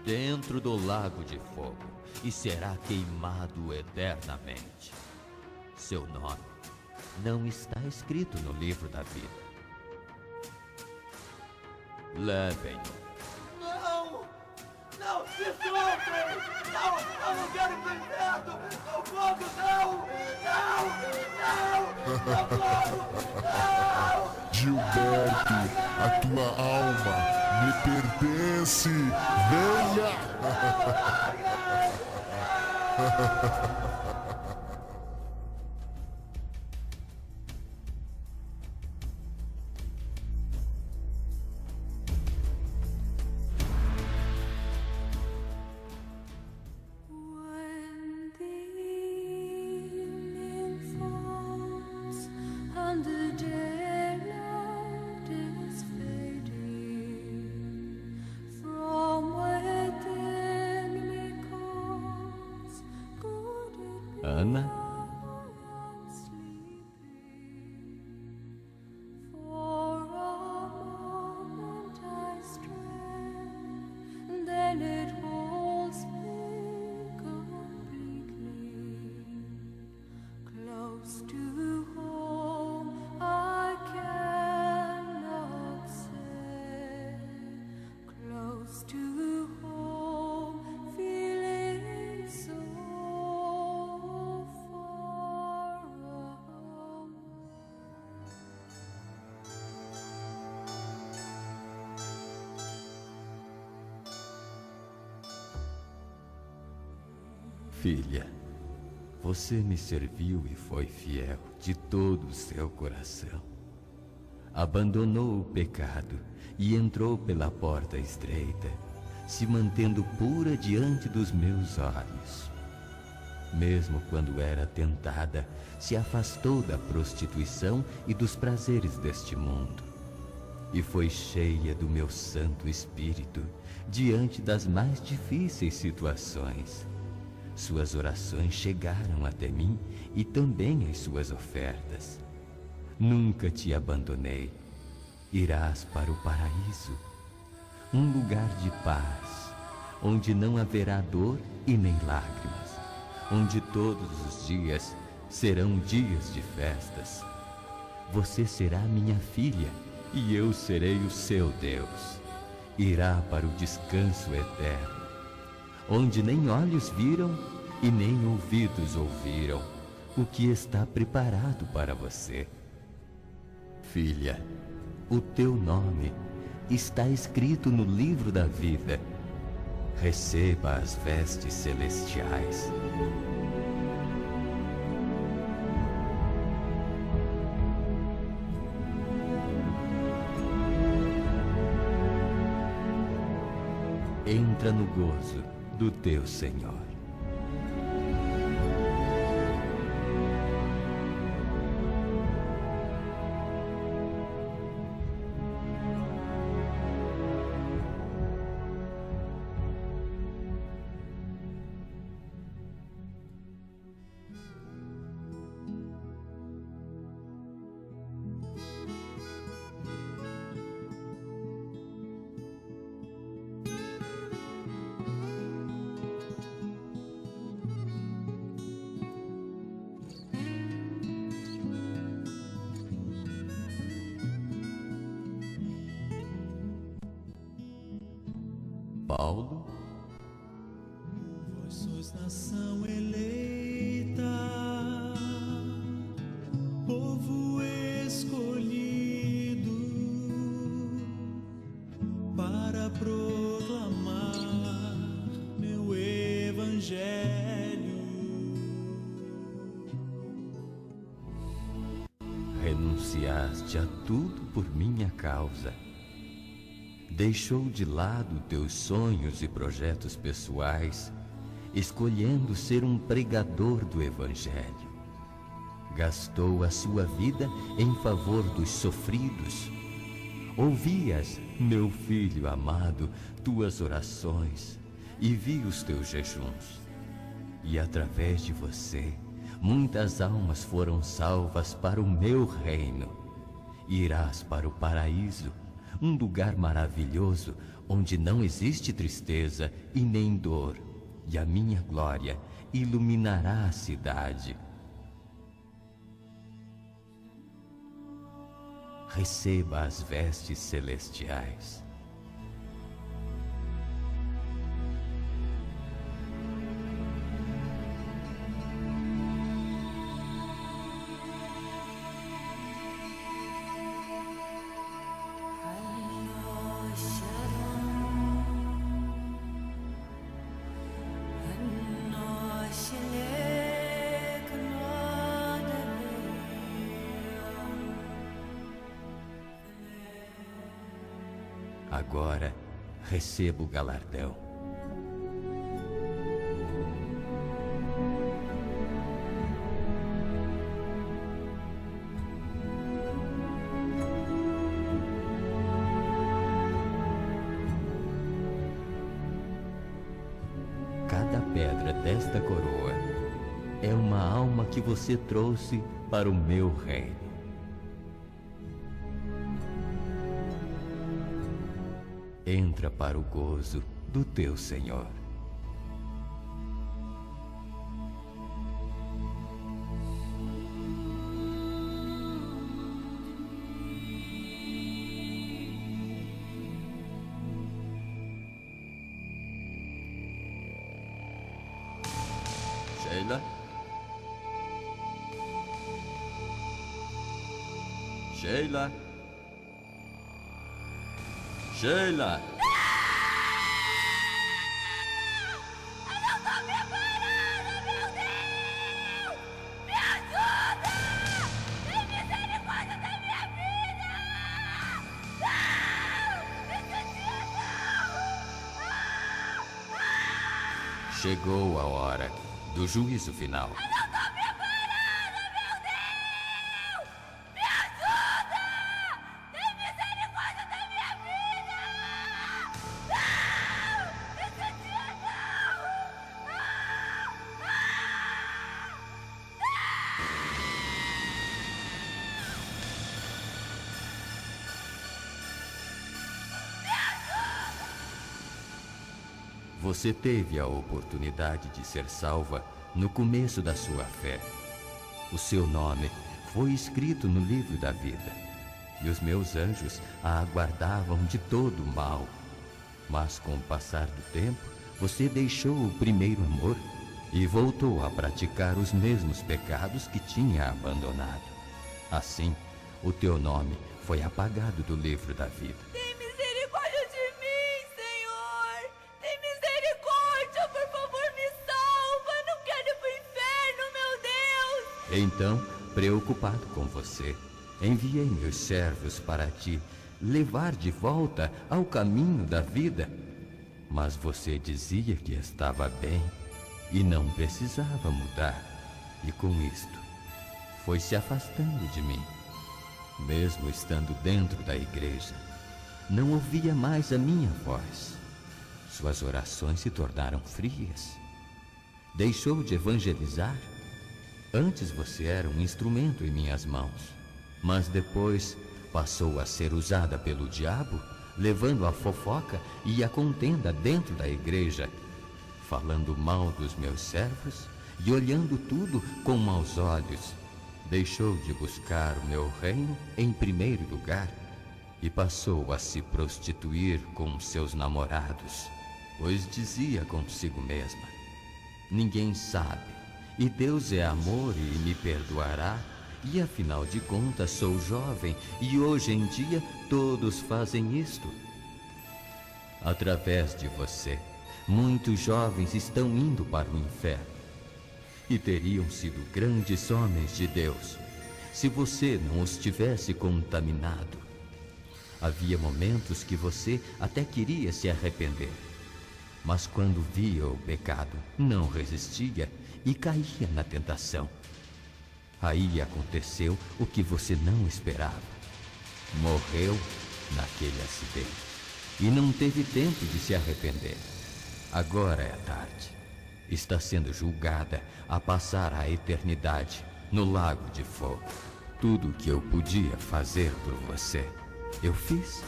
D: dentro do lago de fogo e será queimado eternamente. Seu nome não está escrito no livro da vida. Levem-no.
E: Não! Não! Me soltem! Não! Eu não quero ir pro inferno! No fogo, não! Não! Não! Socorro! Não!
F: Gilberto, a tua alma me pertence. Venha!
G: When the evening falls and the daylight is fading, from within me calls good
D: Ana?
G: and sleeping. For a moment I stray, then it holds me completely. Close to home, I cannot say. Close to home, feeling so far away.
D: Filha, você me serviu e foi fiel de todo o seu coração. Abandonou o pecado e entrou pela porta estreita, se mantendo pura diante dos meus olhos. Mesmo quando era tentada, se afastou da prostituição e dos prazeres deste mundo. E foi cheia do meu Santo Espírito diante das mais difíceis situações. Suas orações chegaram até mim e também as suas ofertas. Nunca te abandonei. Irás para o paraíso, um lugar de paz, onde não haverá dor e nem lágrimas, onde todos os dias serão dias de festas. Você será minha filha e eu serei o seu Deus. Irá para o descanso eterno, onde nem olhos viram e nem ouvidos ouviram o que está preparado para você. Filha, o teu nome está escrito no livro da vida. Receba as vestes celestiais. Entra no gozo do teu Senhor. Paulo,
H: vós sois nação eleita, povo escolhido. Evangelho.
D: Renunciaste a tudo por minha causa. Deixou de lado teus sonhos e projetos pessoais, escolhendo ser um pregador do Evangelho. Gastou a sua vida em favor dos sofridos. Ouvias, meu filho amado, tuas orações e vi os teus jejuns. E através de você, muitas almas foram salvas para o meu reino. Irás para o paraíso, um lugar maravilhoso onde não existe tristeza e nem dor, e a minha glória iluminará a cidade. Receba as vestes celestiais. Agora receba o galardão. Cada pedra desta coroa é uma alma que você trouxe para o meu reino. Entra para o gozo do teu Senhor. Sheila? Sheila? Sheila!
G: Eu não tô preparada, meu Deus! Me ajuda! Tem misericórdia da minha vida! Não! Esse dia não!
D: Chegou a hora do juízo final.
G: Eu não tô preparada, meu Deus! Me ajuda! Tem misericórdia da minha vida! Não! Esse dia não!
D: Você teve a oportunidade de ser salva no começo da sua fé. O seu nome foi escrito no livro da vida, e os meus anjos a aguardavam de todo o mal. Mas com o passar do tempo, você deixou o primeiro amor e voltou a praticar os mesmos pecados que tinha abandonado. Assim, o teu nome foi apagado do livro da vida.
G: Tem misericórdia de mim, Senhor! Tem misericórdia, por favor, me salva! Não quero ir pro inferno, meu Deus!
D: Então, preocupado com você, enviei meus servos para te levar de volta ao caminho da vida. Mas você dizia que estava bem e não precisava mudar. E com isto, foi se afastando de mim. Mesmo estando dentro da igreja, não ouvia mais a minha voz. Suas orações se tornaram frias. Deixou de evangelizar. Antes você era um instrumento em minhas mãos, mas depois passou a ser usada pelo diabo, levando a fofoca e a contenda dentro da igreja, falando mal dos meus servos e olhando tudo com maus olhos. Deixou de buscar o meu reino em primeiro lugar e passou a se prostituir com seus namorados, pois dizia consigo mesma: ninguém sabe, e Deus é amor e me perdoará, e afinal de contas sou jovem e hoje em dia todos fazem isto. Através de você, Muitos jovens estão indo para o inferno. E teriam sido grandes homens de Deus se você não os tivesse contaminado. Havia momentos que você até queria se arrepender, mas quando via o pecado, não resistia e caía na tentação. Aí aconteceu o que você não esperava. Morreu naquele acidente e não teve tempo de se arrepender. Agora é tarde. Está sendo julgada a passar a eternidade no lago de fogo. Tudo o que eu podia fazer por você, eu fiz.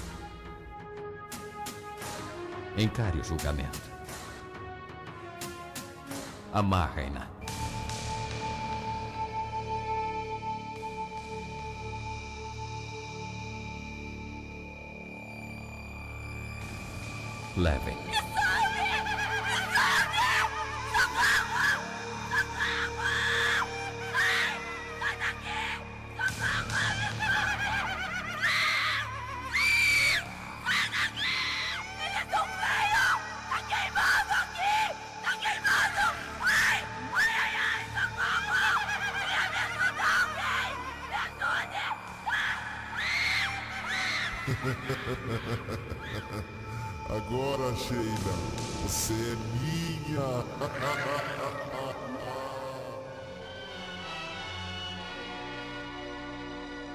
D: Encare o julgamento. Amarrem-na. Levem.
F: Agora, Sheila, você é minha.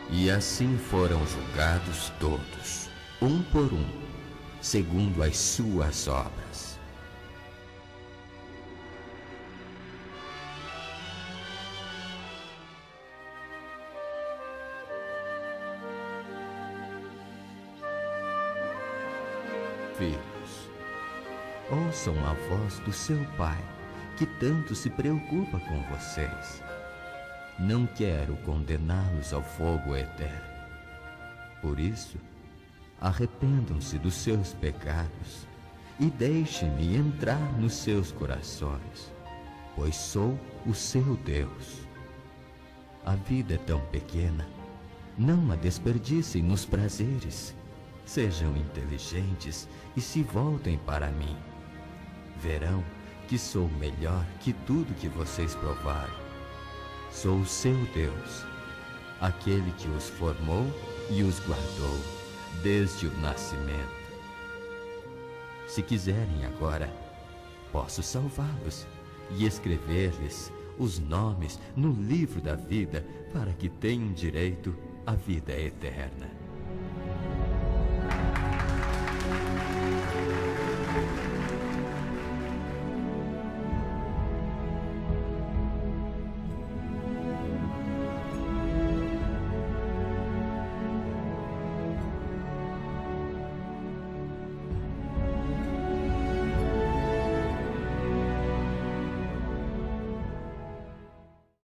D: E assim foram julgados todos, um por um, segundo as suas obras. Filhos, ouçam a voz do seu pai, que tanto se preocupa com vocês. Não quero condená-los ao fogo eterno. Por isso, arrependam-se dos seus pecados e deixem-me entrar nos seus corações, pois sou o seu Deus. A vida é tão pequena, não a desperdicem nos prazeres. Sejam inteligentes e se voltem para mim. Verão que sou melhor que tudo que vocês provaram. Sou o seu Deus, aquele que os formou e os guardou desde o nascimento. Se quiserem agora, posso salvá-los e escrever-lhes os nomes no livro da vida para que tenham direito à vida eterna.